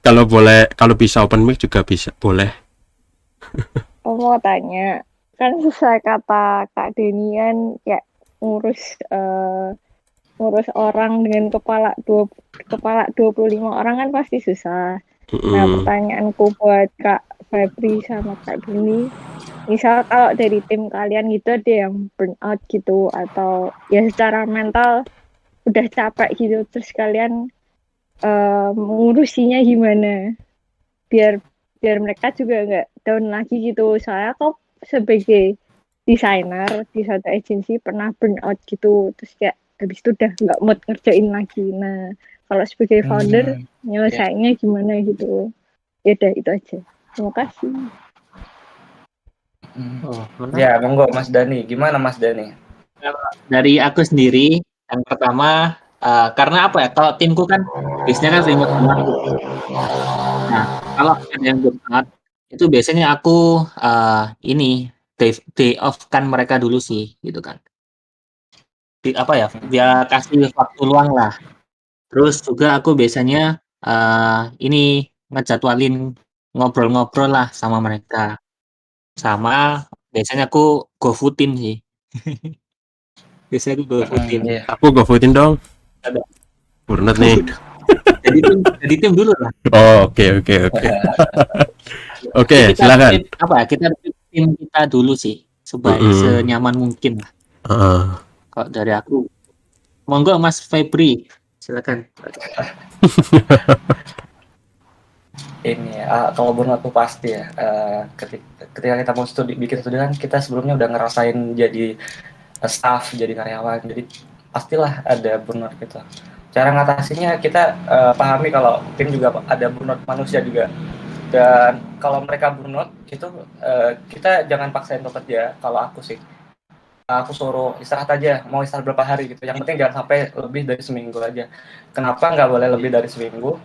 kalau boleh, kalau bisa open mic juga bisa, boleh. Aku mau tanya, kan sesuai kata Kak Denian ya ngurus orang dengan kepala 25 orang kan pasti susah. Nah, pertanyaanku buat Kak Febri sama Kak Deni, misal kalau dari tim kalian gitu ada yang burnout gitu atau ya secara mental udah capek gitu, terus kalian mengurusinya gimana biar mereka juga nggak down lagi gitu. Soalnya kok sebagai desainer di satu agensi pernah burnout gitu, terus kayak habis itu udah nggak mood ngerjain lagi. Nah, kalau sebagai founder nyelesainnya gimana gitu. Ya udah itu aja. Terima kasih. Ya, monggo Mas Dani. Gimana Mas Dani? Dari aku sendiri, yang pertama karena apa ya? Kalau timku kan biasanya kan remote semua. Nah, kalau ada yang burnout itu biasanya aku ini day off kan mereka dulu sih, gitu kan. Apa ya? Dia kasih waktu luang lah. Terus juga aku biasanya ini ngejadwalin ngobrol-ngobrol lah sama mereka. Sama biasanya aku GoFoodin sih. Biasanya aku GoFoodin. Aku GoFoodin dong. Ada. Burnout nih. Jadi tim dulu lah. Oh, oke. Oke, silakan. Apa ya? Kita tim kita dulu sih, senyaman mungkin lah. Kalau dari aku, monggo Mas Febri, silakan. Ini kalau burnout tuh pasti ya. Ketika kita mau bikin studi kan kita sebelumnya udah ngerasain jadi staff, jadi karyawan, jadi pastilah ada burnout gitu. Cara ngatasinnya kita pahami kalau tim juga ada burnout manusia juga. Dan kalau mereka burnout itu kita jangan paksain untuk kerja. Kalau aku sih, aku suruh istirahat aja, mau istirahat berapa hari gitu. Yang penting jangan sampai lebih dari seminggu aja. Kenapa nggak boleh lebih dari seminggu?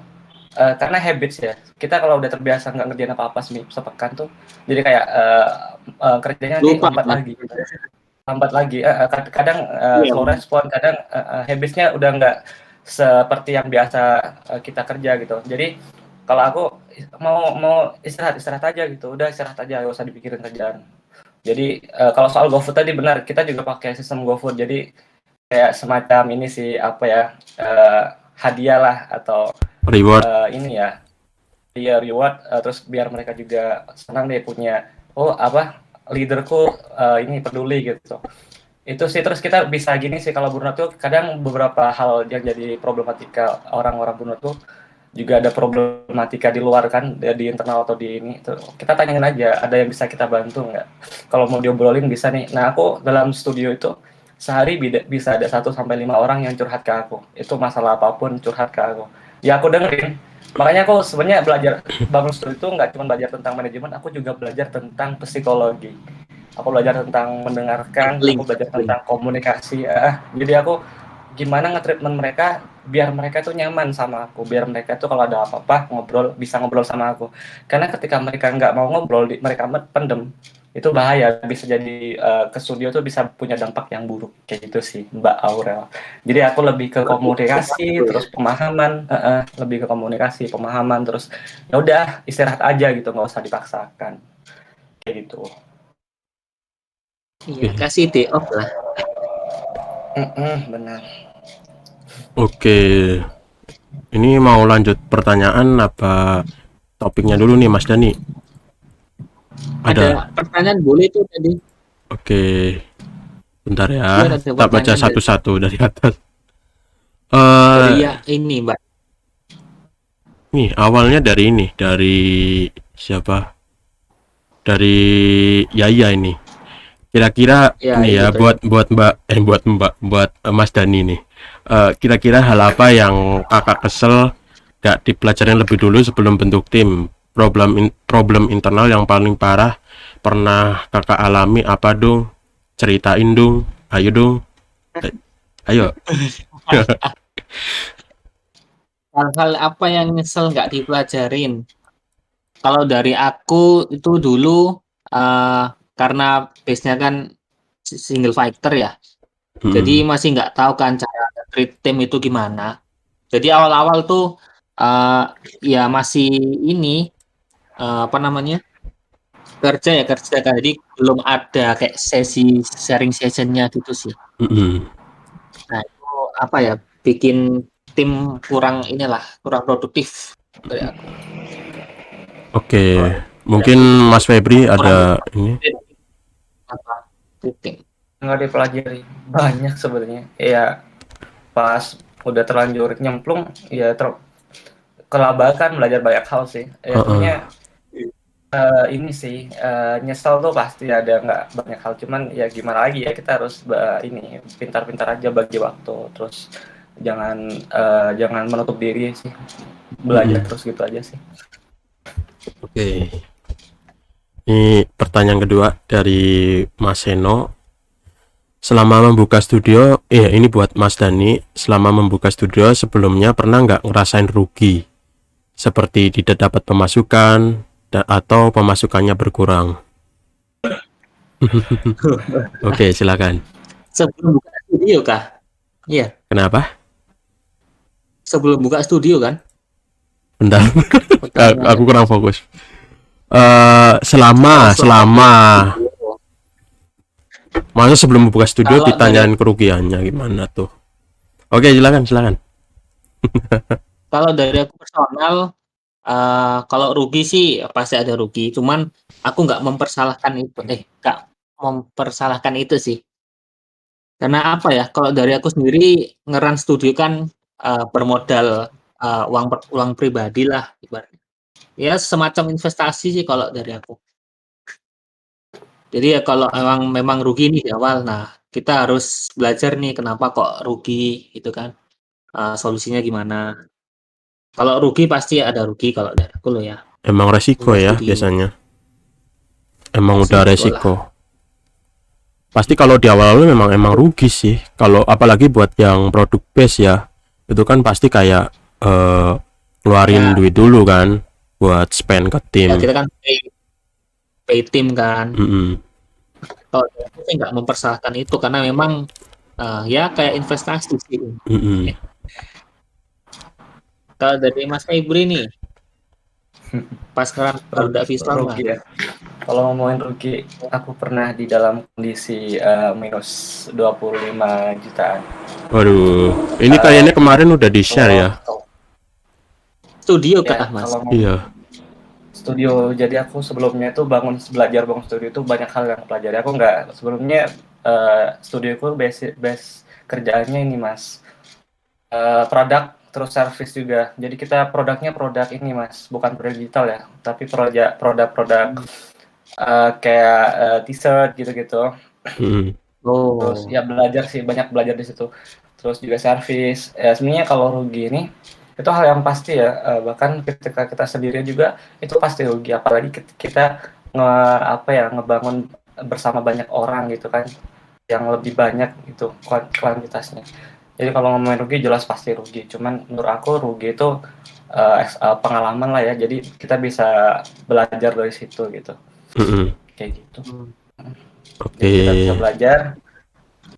karena habits ya. Kita kalau udah terbiasa nggak ngerjain apa-apa sepekan tuh, jadi kayak kerjanya nanti Lupa lambat kan? lagi. Lambat lagi. Kadang Iya, slow benar. respon, kadang habits-nya udah nggak seperti yang biasa kita kerja gitu. Jadi kalau aku mau istirahat aja gitu, udah istirahat aja, nggak usah dipikirin kerjaan. Jadi kalau soal GoFood tadi benar, kita juga pakai sistem GoFood. Jadi kayak semacam ini sih apa ya, hadiah lah atau Reward. ini ya, dia reward, terus biar mereka juga senang deh punya apa leaderku ini peduli gitu. Itu sih, terus kita bisa gini sih kalau burnout tuh kadang beberapa hal yang jadi problematika orang-orang burnout tuh juga ada problematika di luar kan, di internal atau di ini tuh. Kita tanyain aja, ada yang bisa kita bantu nggak? Kalau mau diobrolin bisa nih. Nah, aku dalam studio itu sehari bisa ada 1 sampai 5 orang yang curhat ke aku. Itu masalah apapun curhat ke aku. Ya aku dengerin. Makanya aku sebenarnya belajar bangun studio itu nggak cuma belajar tentang manajemen, aku juga belajar tentang psikologi. Aku belajar tentang mendengarkan, aku belajar tentang komunikasi. Jadi aku gimana nge-treatment mereka biar mereka tuh nyaman sama aku, biar mereka tuh kalau ada apa-apa bisa ngobrol sama aku. Karena ketika mereka nggak mau ngobrol, mereka pendem, itu bahaya, bisa jadi ke studio tuh bisa punya dampak yang buruk kayak gitu sih Mbak Aurel. Jadi aku lebih ke komunikasi, terus pemahaman, lebih ke komunikasi, pemahaman, terus ya udah istirahat aja gitu, nggak usah dipaksakan kayak gitu. Iya, kasih day off lah. Benar. Oke, ini mau lanjut pertanyaan apa topiknya dulu nih Mas Dani? Ada pertanyaan boleh tuh tadi. Oke, bentar ya, Iya, ada kita baca pertanyaan satu-satu dari atas. Dari ya ini Mbak. Nih awalnya dari ini, dari siapa? Dari Yaya ini. Kira-kira Ya, ini ya, betul. buat Mas Dani nih. Kira-kira hal apa yang kakak kesel gak dipelajarin lebih dulu sebelum bentuk tim? Problem internal yang paling parah pernah kakak alami apa dong? Ceritain dong. Ayo dong. Ayo. Hal-hal apa yang nyesel nggak dipelajarin? Kalau dari aku itu dulu karena base-nya kan single fighter ya. Jadi masih nggak tahu kan cara treat tim itu gimana. Jadi awal-awal tuh ya masih ini apa namanya, kerja kan. Jadi belum ada kayak sesi sharing sessionnya gitu sih. Nah itu apa ya, bikin tim kurang produktif dari aku. Oke, mungkin Mas Febri ada ini. Apa tim nggak dipelajari banyak sebenarnya ya, pas udah terlanjur nyemplung ya kelabakan belajar banyak hal sih ya. Sebenarnya ini sih nyesel tuh pasti ada, nggak banyak hal, cuman ya gimana lagi ya, kita harus ini pintar-pintar aja bagi waktu, terus jangan menutup diri sih, belajar terus gitu aja sih. Oke. Ini pertanyaan kedua dari Mas Seno. Selama membuka studio, ini buat Mas Dani. Selama membuka studio sebelumnya pernah nggak ngerasain rugi? Seperti tidak dapat pemasukan atau pemasukannya berkurang? Oke, silakan. sebelum buka studio kah? Iya. Kenapa? Sebelum buka studio kan? Bentar. Aku kurang fokus. Selama masa sebelum membuka studio Kalau ditanyain kerugiannya gimana tuh? Oke, silakan. Kalau dari aku personal, kalau rugi sih pasti ada rugi. Cuman aku nggak mempersalahkan itu sih. Karena apa ya? Kalau dari aku sendiri ngeran studio kan bermodal uang pribadi lah ibaratnya. Ya semacam investasi sih kalau dari aku. Jadi ya kalau memang rugi nih di awal, nah kita harus belajar nih kenapa kok rugi gitu kan. Solusinya gimana? Kalau rugi pasti ada rugi kalau dari aku loh ya. Emang resiko ya Studio. biasanya. Emang Resiko udah lah. resiko. Pasti kalau di awal memang rugi sih. Kalau apalagi buat yang produk base ya, itu kan pasti kayak ngeluarin Ya. duit dulu kan buat spend ke tim. Ya, kita kan pay tim kan. Mm-mm. Kalau aku sih nggak mempersalahkan itu karena memang ya kayak investasi sih. Mm-mm. Kalau dari Mas Febri nih, pas sekarang udah visual rugi ya. Kalau ngomongin rugi, aku pernah di dalam kondisi minus 25 jutaan. Waduh, ini kayaknya kemarin udah di share ya. studio Ya, kah Mas? kalau ngomong Iya. studio, jadi aku sebelumnya itu belajar bangun studio itu banyak hal yang pelajari. Aku nggak sebelumnya studioku base kerjaannya ini Mas, produk terus service juga. Jadi kita produknya produk ini Mas, bukan produk digital ya, tapi produk kayak t-shirt gitu-gitu. Mm-mm. Terus ya belajar sih, banyak belajar di situ. Terus juga service. Ya sebenarnya kalau rugi ini itu hal yang pasti ya, bahkan ketika kita sendiri juga itu pasti rugi, apalagi kita ngebangun bersama banyak orang gitu kan, yang lebih banyak itu kuantitasnya. Jadi kalau ngomongin rugi jelas pasti rugi, cuman menurut aku rugi itu pengalaman lah ya, jadi kita bisa belajar dari situ gitu. Mm-mm. Kayak gitu. Oke. Jadi kita bisa belajar,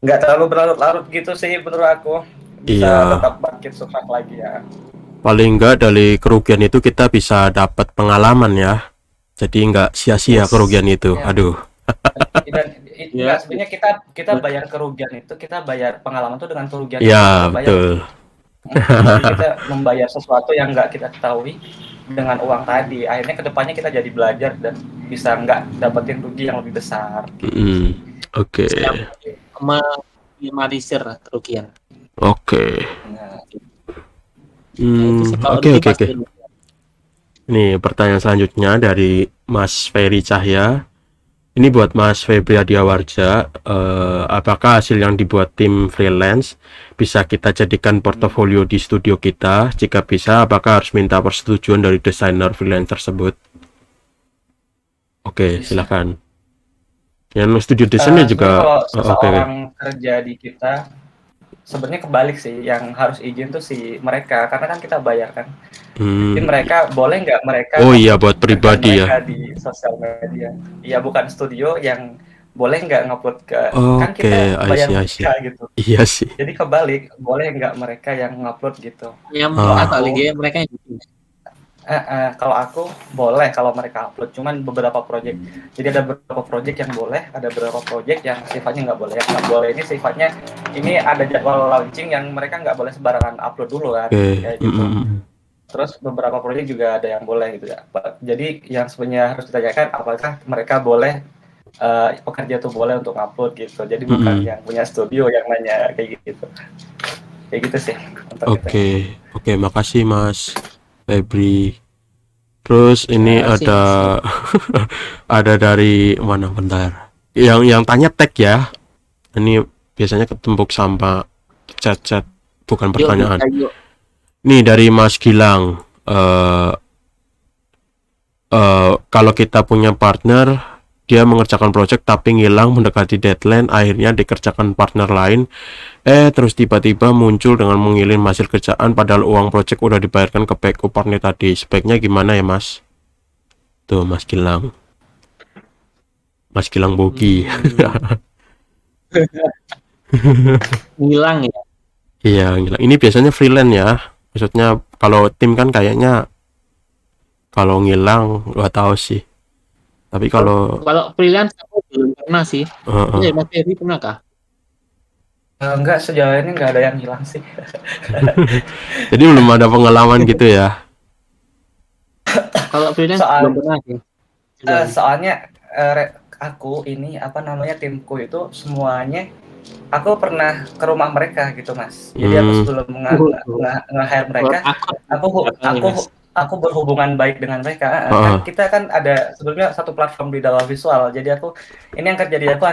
nggak terlalu berlarut-larut gitu sih menurut aku, bisa Iya. tetap bangkit sukses lagi ya. Paling enggak dari kerugian itu kita bisa dapat pengalaman ya. Jadi enggak sia-sia Yes. kerugian itu. Ya. Aduh. Dan Ya. sebenarnya kita bayar kerugian itu, kita bayar pengalaman itu dengan kerugian Ya, kita bayar. betul. Jadi kita membayar sesuatu yang nggak kita ketahui dengan uang tadi, akhirnya kedepannya kita jadi belajar dan bisa nggak dapetin rugi yang lebih besar. Mm-mm. Oke. Meminimalisir kerugian. Oke. Nah, Itu sih kalau Oke, rugi oke, oke. pasti rugi. Nih, pertanyaan selanjutnya dari Mas Ferry Cahya. Ini buat Mas Febri Adiawarja. Apakah hasil yang dibuat tim freelance bisa kita jadikan portofolio di studio kita? Jika bisa, apakah harus minta persetujuan dari desainer freelance tersebut? Oke, silakan. Yang studio desainnya sebenarnya juga. kalau Oke. seseorang kerja di kita, sebenarnya kebalik sih, yang harus izin tuh si mereka, karena kan kita bayar kan. Jadi mereka boleh nggak mereka Oh iya, buat upload pribadi mereka ya. di sosial media. Iya, bukan studio yang boleh nggak ngupload ke, kan Oke, kita bayar I see. mereka gitu. Iya sih. Jadi kebalik, boleh nggak mereka yang ngupload gitu. Yang Ah. kali ya mereka yang bikin. Kalau aku boleh kalau mereka upload, cuman beberapa project. Jadi ada beberapa project yang boleh, ada beberapa project yang sifatnya nggak boleh. Yang nggak boleh ini sifatnya, ini ada jadwal launching yang mereka nggak boleh sembarangan upload dulu kan, Oke. kayak gitu. Terus beberapa project juga ada yang boleh gitu ya. Jadi yang sebenarnya harus ditanyakan apakah mereka boleh, pekerja tuh boleh untuk upload gitu. Jadi bukan yang punya studio yang nanya kayak gitu. Kayak gitu sih. Oke, makasih Mas Febri. Terus ini Makasih, ada ada dari mana, bentar. Yang tanya tag ya. Ini biasanya ketembuk sama chat bukan pertanyaan. Yuk. Nih dari Mas Gilang. Kalau kita punya partner, dia mengerjakan project tapi ngilang mendekati deadline, akhirnya dikerjakan partner lain, terus tiba-tiba muncul dengan mengirim hasil kerjaan padahal uang project udah dibayarkan ke backup partner tadi. Sebaiknya gimana ya Mas? Tuh Mas Gilang Bogi. Hilang ya. Iya, ngilang. Ini biasanya freelance ya. Maksudnya kalau tim kan kayaknya kalau ngilang nggak tahu sih. Tapi kalau freelance aku belum pernah sih. Iya, Mas Ferry pernah kah? Enggak, sejauh ini nggak ada yang hilang sih. jadi belum ada pengalaman gitu ya. Kalau freelance belum pernah sih. Soalnya aku ini timku itu semuanya aku pernah ke rumah mereka gitu Mas. Jadi aku sebelum nge-hire mereka, aku berhubungan baik dengan mereka. Kan kita kan ada sebelumnya satu platform di Dawa Visual. Jadi aku ini yang kerja di aku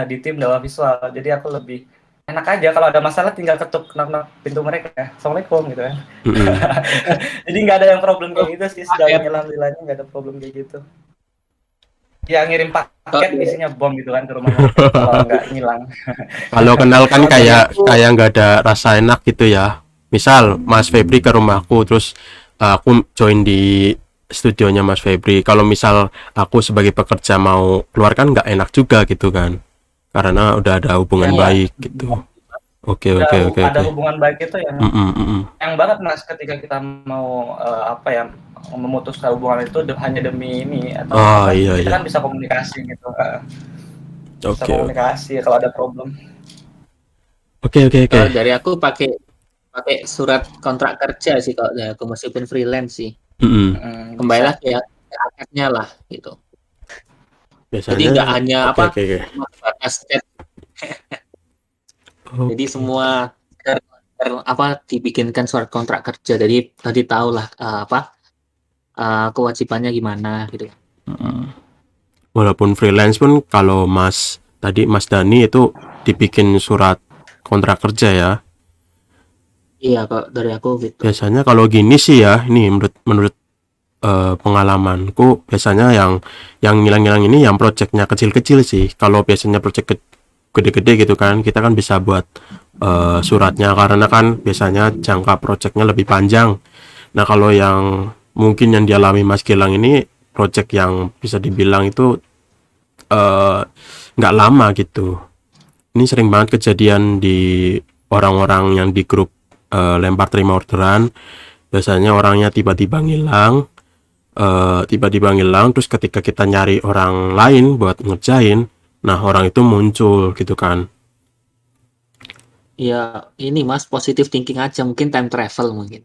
di tim Dawa Visual. Jadi aku lebih enak aja kalau ada masalah tinggal ketuk knock pintu mereka. Assalamualaikum gitu kan. Jadi nggak ada yang problem kayak gitu sih. Sejauh alhamdulillahnya nggak ada problem kayak gitu. Ya ngirim paket isinya bom gitu kan ke rumah kalau nggak ngilang. Kalau kenal kan kayak nggak ada rasa enak gitu ya. Misal Mas Febri ke rumahku terus aku join di studionya Mas Febri. Kalau misal aku sebagai pekerja mau keluar kan nggak enak juga gitu kan, karena udah ada hubungan Iya. baik gitu. Oke Ada, oke oke ada oke. hubungan baik itu yang Mm-mm. yang banget Mas ketika kita mau apa ya memutuskan hubungan itu hanya demi ini atau Oh apa iya kita iya. kan bisa komunikasi gitu bisa Oke oke komunikasi kalau ada problem. oke oke oke. Kalau dari aku pakai pakai surat kontrak kerja sih kalau dari aku, meskipun freelance sih. Mm-mm. Kembali Bisa. lagi ya ke akadnya lah gitu. Jadi Biasanya nggak hanya oke apa oke oke. cuma sebatas chat. Jadi Oke. semua apa dibikinkan surat kontrak kerja. Jadi tadi tahu lah apa kewajibannya gimana gitu. Walaupun freelance pun kalau Mas Dani itu dibikin surat kontrak kerja ya. Iya kalau dari aku gitu. Biasanya kalau gini sih ya, ini menurut pengalamanku biasanya yang ngilang-ngilang ini yang projectnya kecil-kecil sih. Kalau biasanya project gede-gede gitu kan, kita kan bisa buat suratnya karena kan biasanya jangka projectnya lebih panjang. Nah kalau yang mungkin yang dialami Mas Gilang ini project yang bisa dibilang itu nggak lama gitu. Ini sering banget kejadian di orang-orang yang di grup lempar terima orderan. Biasanya orangnya tiba-tiba ngilang, terus ketika kita nyari orang lain buat ngerjain, nah orang itu muncul gitu kan. Ya ini Mas positive thinking aja, mungkin time travel mungkin.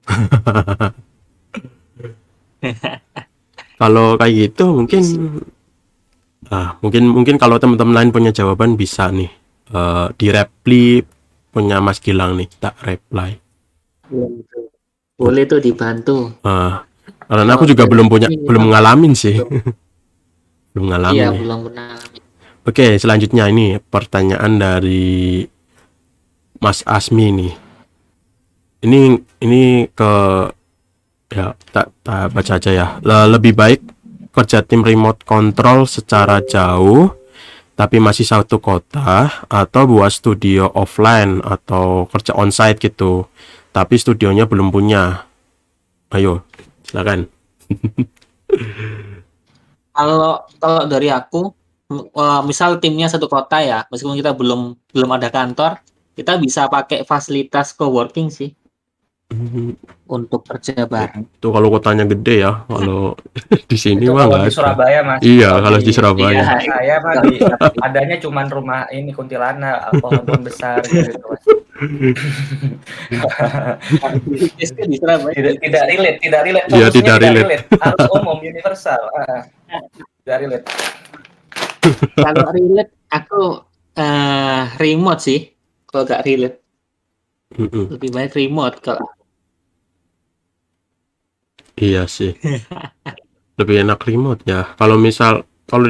Kalau kayak gitu mungkin mungkin kalau teman-teman lain punya jawaban bisa nih di reply punya Mas Gilang nih, tak reply. Boleh tuh dibantu. Karena aku juga belum ngalamin sih. Belum ngalamin Iya, nih. belum pernah. Oke, selanjutnya ini pertanyaan dari Mas Asmi nih. Ini ke ya tak baca aja ya. Lebih baik kerja tim remote control secara jauh tapi masih satu kota, atau buat studio offline atau kerja onsite gitu tapi studionya belum punya. Ayo, silakan. Kalau dari aku, misal timnya satu kota ya, meskipun kita belum ada kantor, kita bisa pakai fasilitas coworking sih untuk kerja bareng. Tuh kalau kotanya gede ya, kalau di sini Itu mah kalau nggak di ada. Surabaya Mas. Iya, kalau di Surabaya. Iya. Saya mah adanya cuman rumah ini kuntilanak, pohon-pohon besar gitu Mas. Di Surabaya. Tidak relate. Iya, Fokusnya tidak relate. Harus umum, universal. Tidak relate. Kalau relate, aku remote sih. Kalau nggak relate, lebih baik remote kalau. Iya sih. Lebih enak remote ya. Kalau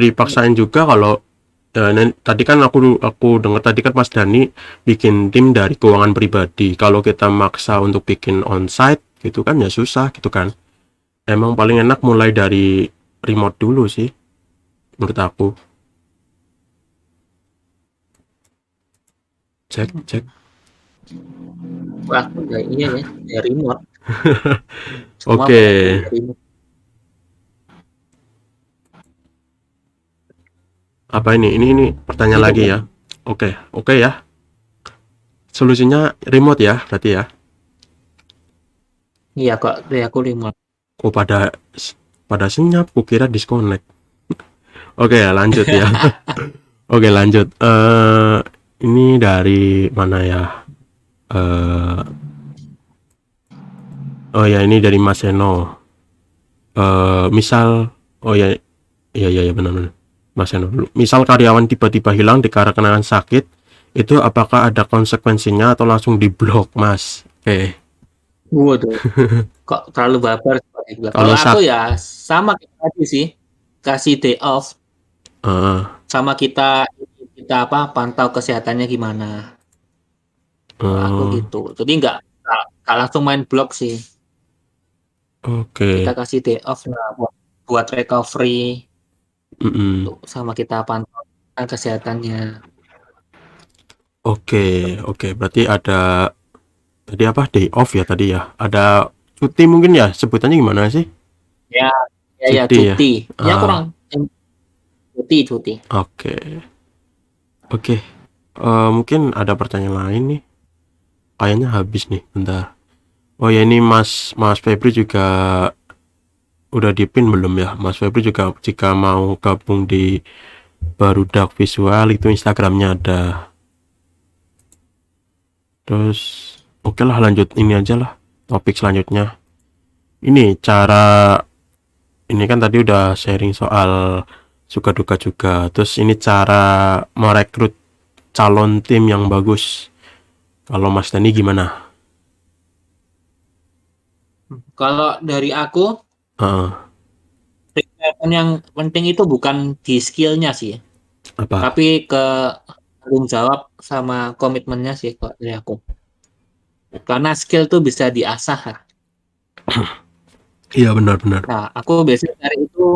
dipaksain juga, kalau tadi kan aku dengar tadi kan Mas Dani bikin tim dari keuangan pribadi. Kalau kita maksa untuk bikin onsite gitu kan ya susah gitu kan. Emang paling enak mulai dari remote dulu sih menurut aku. Cek. Wah, iya ya remote. Oke. Remote. Apa ini pertanyaan lagi ya. Oke ya. Solusinya remote ya berarti ya. Iya kok, dari aku remote. Kok pada senyap, kukira disconnect. Oke, lanjut ya. Oke, lanjut. Ini dari mana ya? Oh ya, ini dari Mas Seno. Misal, oh ya, iya benar. Mas Seno dulu. Misal karyawan tiba-tiba hilang dikarenakan sakit, itu apakah ada konsekuensinya atau langsung diblok, Mas? Oke. Waduh, kok terlalu baper. Kalau aku ya sama kayak tadi sih, kasih day off. Sama kita pantau kesehatannya gimana. Aku gitu. Jadi nggak langsung main blok sih. Oke. Kita kasih day off lah buat recovery. Sama kita pantau kesehatannya. Oke. Berarti ada tadi apa day off ya tadi ya? Ada cuti mungkin ya, sebutannya gimana sih? Ya, ya Cuti ya? cuti. Ya Ah, kurang cuti. oke. Oke. Mungkin ada pertanyaan lain nih. Kayaknya habis nih, bentar. Oh ya, ini Mas Febri juga udah dipin belum ya? Mas Febri juga jika mau gabung di Barudak Visual itu Instagramnya ada. Terus oke lah, lanjut ini aja lah. Topik selanjutnya. Ini cara, ini kan tadi udah sharing soal suka duka juga. Terus ini cara merekrut calon tim yang bagus. Kalau Mas Dani gimana? Kalau dari aku, Heeh, requirement yang penting itu bukan di skillnya sih, apa? tapi ke tanggung jawab sama komitmennya sih kalau dari aku. Karena skill tuh bisa diasah. Iya, benar-benar. Nah, aku biasanya cari itu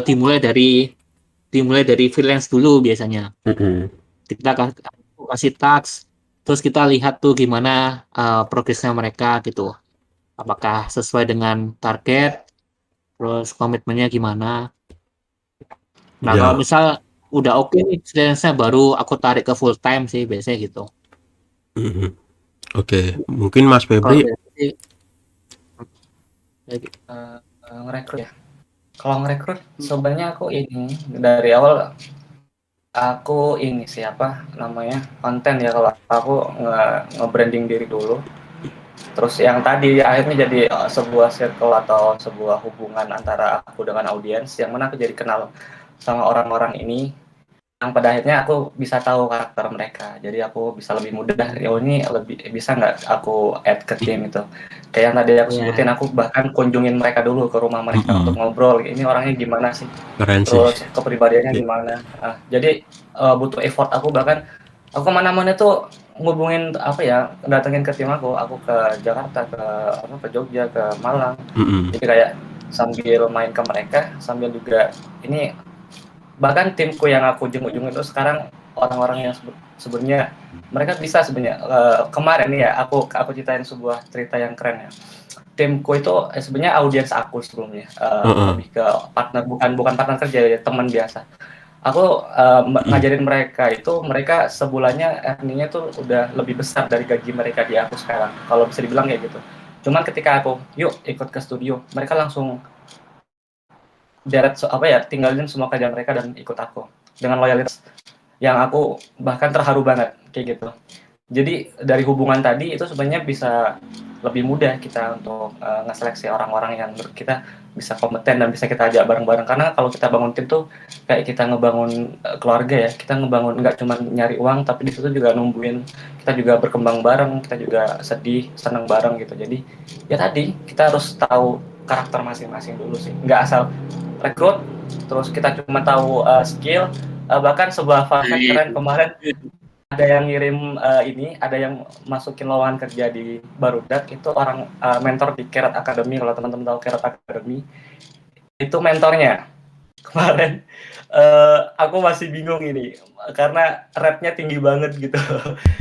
dimulai dari freelance dulu biasanya. Kita kasih task, terus kita lihat tuh gimana progresnya mereka gitu. Apakah sesuai dengan target, terus komitmennya gimana. Nah, kalau Ya. misal udah oke nih freelance-nya, baru aku tarik ke full time sih biasanya gitu. Mhm. Oke, mungkin Mas Kalau Febri. biasanya sih, kayak gitu. Ngerekrut ya. Kalau ngerekrut sebenarnya aku ini dari awal aku ini siapa namanya konten ya, kalau aku nge-branding diri dulu. Terus yang tadi akhirnya jadi sebuah circle atau sebuah hubungan antara aku dengan audiens, yang mana aku jadi kenal sama orang-orang ini, yang pada akhirnya aku bisa tahu karakter mereka. Jadi aku bisa lebih mudah, ya ini lebih bisa nggak aku add ke tim itu. Kayak yang tadi aku Ya, sebutin, aku bahkan kunjungin mereka dulu ke rumah mereka untuk ngobrol. Ini orangnya gimana sih? Keren sih. Terus kepribadiannya gimana? Jadi butuh effort aku, bahkan aku kemana-mana tuh ngubungin apa ya, datengin ke tim aku ke Jakarta, ke Jogja, ke Malang. Jadi kayak sambil main ke mereka, sambil juga ini. Bahkan timku yang aku ujung-ujung itu sekarang orang-orang yang sebenarnya mereka bisa sebenarnya kemarin nih ya, aku ceritain sebuah cerita yang keren ya. Timku itu sebenarnya audiens aku sebelumnya, lebih ke partner, bukan partner kerja ya, teman biasa. Aku ngajarin mereka itu, mereka sebulannya earningnya tuh udah lebih besar dari gaji mereka di aku sekarang, kalau bisa dibilang kayak gitu. Cuman ketika aku yuk ikut ke studio, mereka langsung tinggalin semua kerjaan mereka dan ikut aku dengan loyalitas yang aku bahkan terharu banget kayak gitu. Jadi dari hubungan tadi itu sebenarnya bisa lebih mudah kita untuk ngeseleksi orang-orang yang menurut kita bisa kompeten dan bisa kita ajak bareng-bareng. Karena kalau kita bangun tim tuh kayak kita ngebangun keluarga ya, kita ngebangun nggak cuma nyari uang, tapi di situ juga numbuhin kita juga berkembang bareng, kita juga sedih, senang bareng gitu. Jadi ya tadi kita harus tahu karakter masing-masing dulu sih, nggak asal rekrut terus kita cuma tahu skill. Bahkan sebuah fun fact keren kemarin, ada yang ngirim ada yang masukin lowongan kerja di Barudak, itu orang mentor di Carrot Academy. Kalau teman-teman tahu Carrot Academy, itu mentornya kemarin. Aku masih bingung ini karena rate-nya tinggi banget gitu.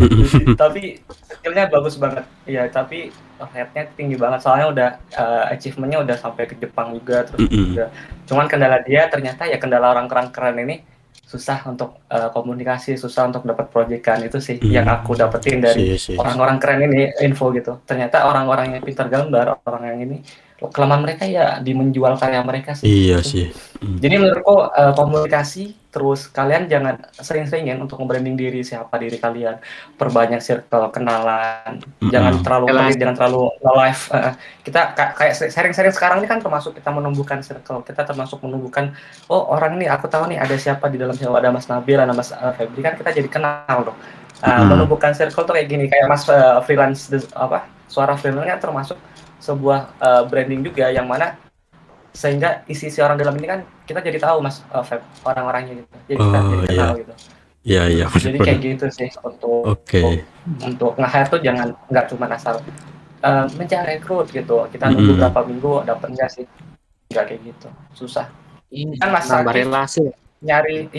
Jadi, tapi skillnya bagus banget ya, tapi rate-nya tinggi banget soalnya udah achievement-nya udah sampai ke Jepang juga. Terus juga cuman kendala dia ternyata ya, kendala orang keren ini susah untuk komunikasi, susah untuk dapat proyekan. Itu sih yang aku dapetin dari orang-orang keren ini, info gitu. Ternyata orang-orang yang pintar gambar, orang yang ini kelemahan mereka ya di menjual karya mereka sih. Iya gitu. sih. Jadi menurutku komunikasi, terus kalian jangan sering-seringin untuk nge-branding diri, siapa diri kalian, perbanyak circle, kenalan, jangan terlalu pelit, jangan terlalu live. Kita kayak sharing-sharing sekarang ini kan termasuk kita menumbuhkan circle, kita termasuk menumbuhkan, oh orang ini aku tahu nih ada siapa di dalam siapa, ada Mas Nabil, ada Mas Febri, kan kita jadi kenal dong. Menumbuhkan circle tuh kayak gini, kayak Mas freelance suara freelance kan termasuk sebuah branding juga, yang mana sehingga isi orang dalam ini kan kita jadi tahu Mas orang-orangnya gitu, jadi kita jadi kenal gitu. Iya. Jadi kayak gitu sih untuk nge-hire tuh jangan nggak cuma asal mencari rekrut gitu, kita nunggu berapa minggu dapetnya sih, nggak kayak gitu, susah. Ini Kan Mas nambah relasi. nyari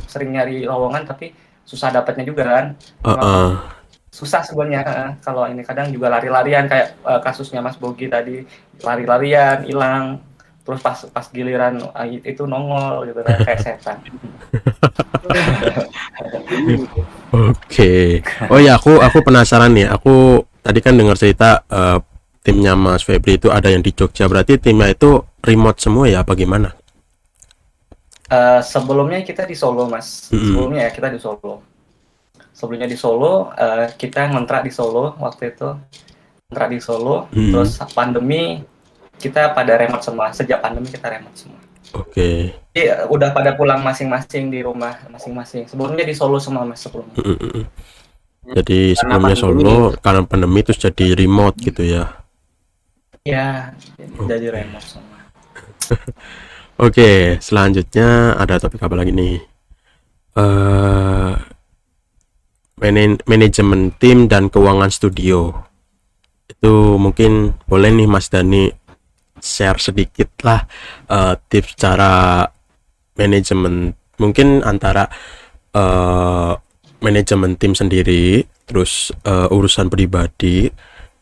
sering nyari lowongan tapi susah dapatnya juga kan. susah sebenarnya kalau ini kadang juga lari-larian kayak kasusnya Mas Bogi tadi, lari-larian hilang, terus pas giliran itu nongol gitu kan kayak setan. Oke. Oh ya, aku penasaran nih. Aku tadi kan dengar cerita timnya Mas Febri itu ada yang di Jogja. Berarti timnya itu remote semua ya? Apa gimana? Sebelumnya kita di Solo, Mas. Sebelumnya ya kita di Solo. Sebelumnya di Solo, kita ngontrak di Solo waktu itu. Ngontrak di Solo, terus pandemi kita pada remote semua. Sejak pandemi kita remote semua. Oke. Jadi udah pada pulang masing-masing di rumah masing-masing. Sebelumnya di Solo semua, Mas, sebelumnya. Jadi sebelumnya Solo, karena pandemi terus jadi remote gitu ya? Ya, jadi remote semua. Oke, selanjutnya ada topik apa lagi nih? Manajemen tim dan keuangan studio. Itu mungkin boleh nih Mas Dani share sedikit lah tips cara manajemen, mungkin antara manajemen tim sendiri, terus urusan pribadi,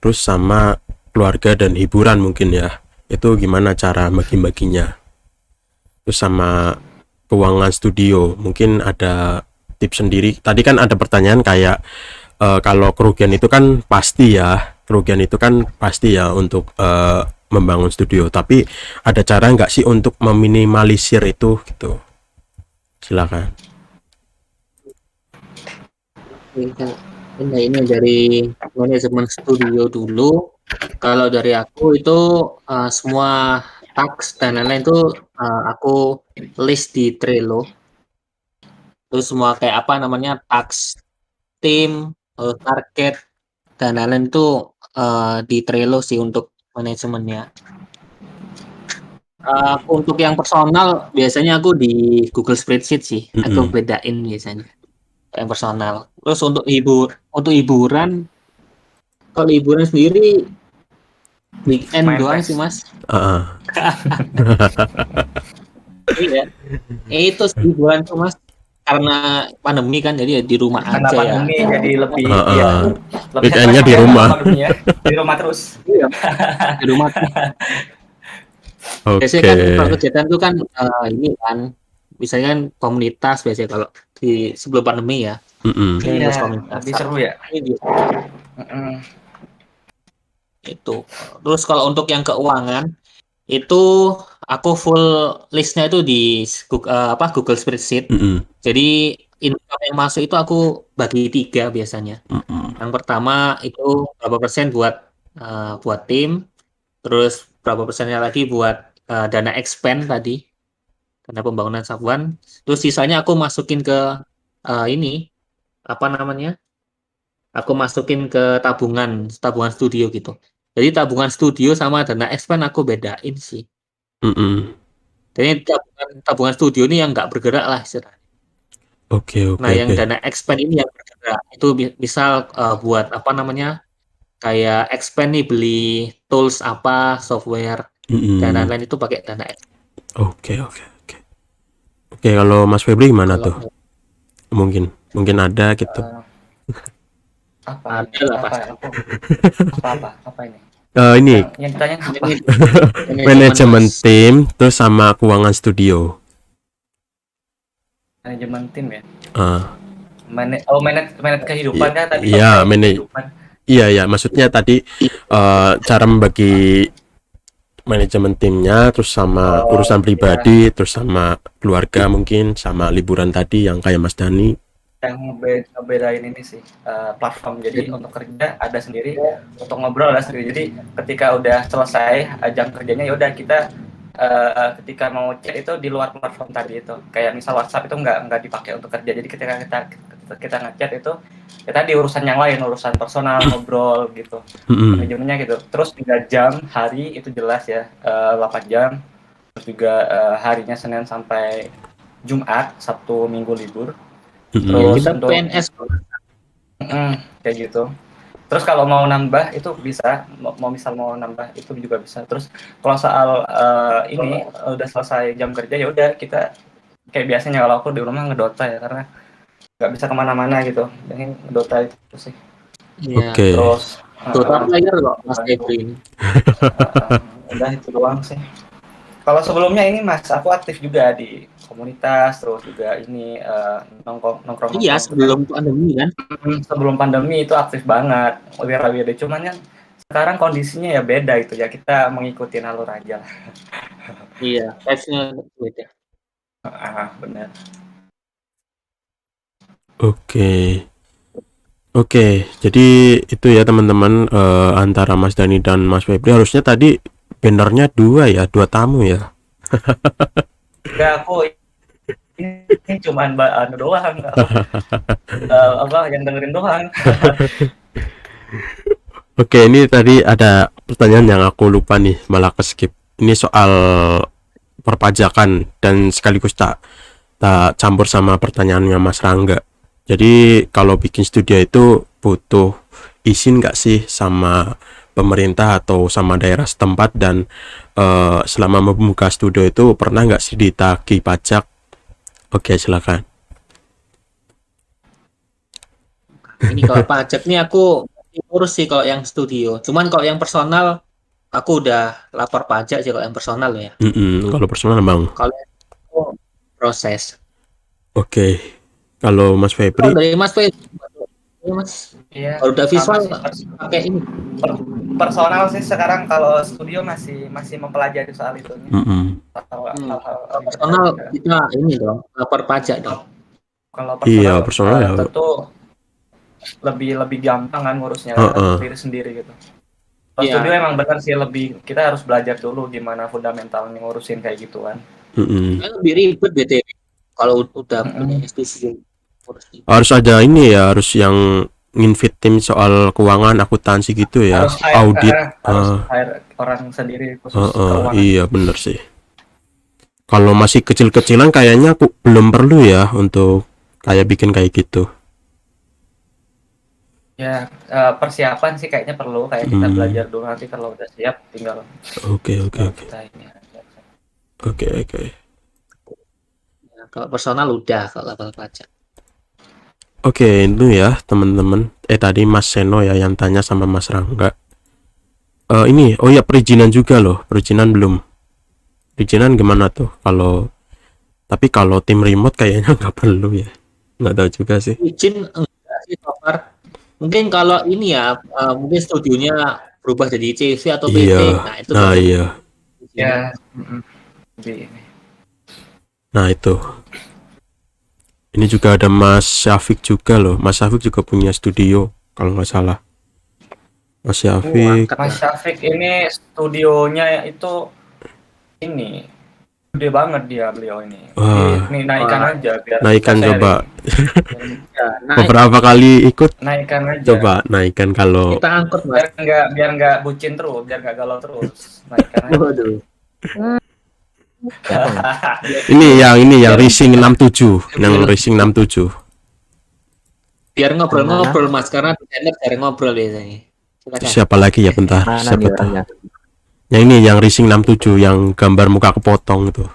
terus sama keluarga dan hiburan mungkin ya. Itu gimana cara bagi-baginya? Terus sama keuangan studio, mungkin ada tips sendiri. Tadi kan ada pertanyaan kayak kalau kerugian itu kan pasti ya, untuk membangun studio. Tapi ada cara nggak sih untuk meminimalisir itu gitu? Silakan. Ini dari manajemen studio dulu. Kalau dari aku itu semua task dan lain-lain itu aku list di Trello. Terus semua kayak apa namanya task tim, target dan lain-lain itu di Trello sih untuk manajemennya. Untuk yang personal biasanya aku di Google Spreadsheet sih. Aku bedain biasanya yang personal. Terus untuk hiburan, kalau hiburan sendiri weekend Main doang PES. sih Mas. Iya. Itu sih hiburan tuh Mas. Karena pandemi kan jadi ya di rumah Karena aja ya. pandemi jadi lebih lebih Weekendnya di rumah. pandemi ya. Di rumah terus. Iya. Di rumah. Biasanya kan kalau kegiatan itu kan ini kan misalnya kan komunitas biasanya kalau di sebelum pandemi ya. Iya, lebih seru ya. Itu. Terus kalau untuk yang keuangan itu aku full listnya itu di Google Spreadsheet. Jadi income yang masuk itu aku bagi 3 biasanya. Yang pertama itu berapa persen buat tim, terus berapa persennya lagi buat dana expand tadi, dana pembangunan satuan. Terus sisanya aku masukin ke ini apa namanya? Aku masukin ke tabungan studio gitu. Jadi tabungan studio sama dana expand aku bedain sih. Jadi tabungan studio ini yang nggak bergerak lah istilahnya. Nah, yang dana expand ini yang bergerak itu misal buat apa namanya kayak expand nih beli tools apa software dan lain-lain itu pakai dana expand. Oke, kalau Mas Febri gimana tuh? Mungkin ada gitu. Apa ini? Ini yang ditanya apa? manajemen tim terus sama keuangan studio. Manajemen tim ya. Manage kehidupan kan tadi. Iya, maksudnya tadi cara membagi manajemen timnya, terus sama urusan pribadi, terus sama keluarga mungkin, sama liburan tadi yang kayak Mas Dani. Yang ngebedain ini sih platform. Jadi untuk kerja ada sendiri, untuk ngobrol ada sendiri. Jadi ketika udah selesai jam kerjanya ya udah kita ketika mau chat itu di luar platform tadi itu. Kayak misal WhatsApp itu nggak dipakai untuk kerja. Jadi ketika kita ngechat itu kita di urusan yang lain, urusan personal, ngobrol gitu. Manajemennya gitu. Terus 3 jam hari itu jelas ya, 8 jam. Terus juga harinya Senin sampai Jumat, Sabtu, Minggu libur. Terus kita untuk PNS kayak gitu. Terus kalau mau nambah itu bisa, mau nambah itu juga bisa. Terus kalau soal ini udah selesai jam kerja ya udah kita kayak biasanya kalau aku di rumah ngedota ya karena nggak bisa kemana-mana gitu. Jadi ngedota itu sih. Iya. Oke. Terus Total player kok Mas Febri ini. udah itu doang sih. Kalau sebelumnya ini Mas, aku aktif juga di komunitas, terus juga ini nongkrong. Iya, sebelum pandemi kan. Sebelum pandemi itu aktif banget, wira-wiri. Cuman kan sekarang kondisinya ya beda gitu ya, kita mengikuti alur aja lah. Iya, vibes-nya beda. Benar. Oke, jadi itu ya teman-teman, antara Mas Dani dan Mas Febri. Harusnya tadi bannernya 2 ya, 2 tamu ya. Enggak, aku ini cuman doang, yang dengerin doang. Oke, ini tadi ada pertanyaan yang aku lupa nih, malah ke-skip. Ini soal perpajakan dan sekaligus tak campur sama pertanyaannya Mas Rangga. Jadi kalau bikin studio itu butuh izin nggak sih sama pemerintah atau sama daerah setempat, dan selama membuka studio itu pernah nggak sih ditagih pajak? Oke, silakan. Ini kalau pajak nih aku urus sih kalau yang studio. Cuman kalau yang personal aku udah lapor pajak sih kalau yang personal ya. Kalau personal bang. Kalau itu proses. Oke. Kalau Mas Febri? Dari Mas Febri, Mas. Iya. Kalau udah visual pakai ini. Personal sih sekarang, kalau studio masih mempelajari soal itu. Personal kita ini dong, lapor pajak dong. Kalau iya, personal ya. Tentu lebih gampang kan ngurusnya sendiri gitu. Kalau studio emang benar sih, kita harus belajar dulu gimana fundamentalnya ngurusin kayak gituan. Lebih ribet BTW kalau udah punya studio. Harus ada ini ya, harus yang nginvit tim soal keuangan, akuntansi gitu ya, audit. Harus hire orang sendiri khusus keuangan. Iya bener sih. Kalau masih kecil-kecilan kayaknya aku belum perlu ya untuk kayak bikin kayak gitu. Ya, persiapan sih kayaknya perlu, kayak kita belajar dulu, nanti kalau udah siap tinggal. Oke. Ya, kalau personal udah kalau lapor pajak. Oke, itu ya teman-teman. Tadi Mas Seno ya yang tanya sama Mas Rangga. Ini, oh ya perizinan juga loh. Perizinan belum. Perizinan gimana tuh? Tapi kalau tim remote kayaknya nggak perlu ya. Nggak tahu juga sih. Izin enggak sih, Topar. Mungkin kalau ini ya, mungkin studionya berubah jadi CV atau PT. Iya. Nah itu. Iya. Ya. Nah itu. Ini juga ada Mas Syafiq juga loh. Mas Syafiq juga punya studio kalau nggak salah. Mas Syafiq. Mas Syafiq ini studionya itu ini gede banget beliau ini. Ini naikkan aja biar. Naikkan coba. Ya, Beberapa kali ikut. Naikkan aja. Coba naikkan kalau. Kita angkut Mas. Biar nggak bucin terus, biar nggak galau terus. Naikkan aja. Waduh. ini yang Racing 67, yang Racing 67. Biar ngobrol-ngobrol Mas, karena desainer jarang ngobrol biasanya. Silakan. Siapa lagi ya bentar? Siapa tahu. Yang ini yang Racing 67 yang gambar muka kepotong itu.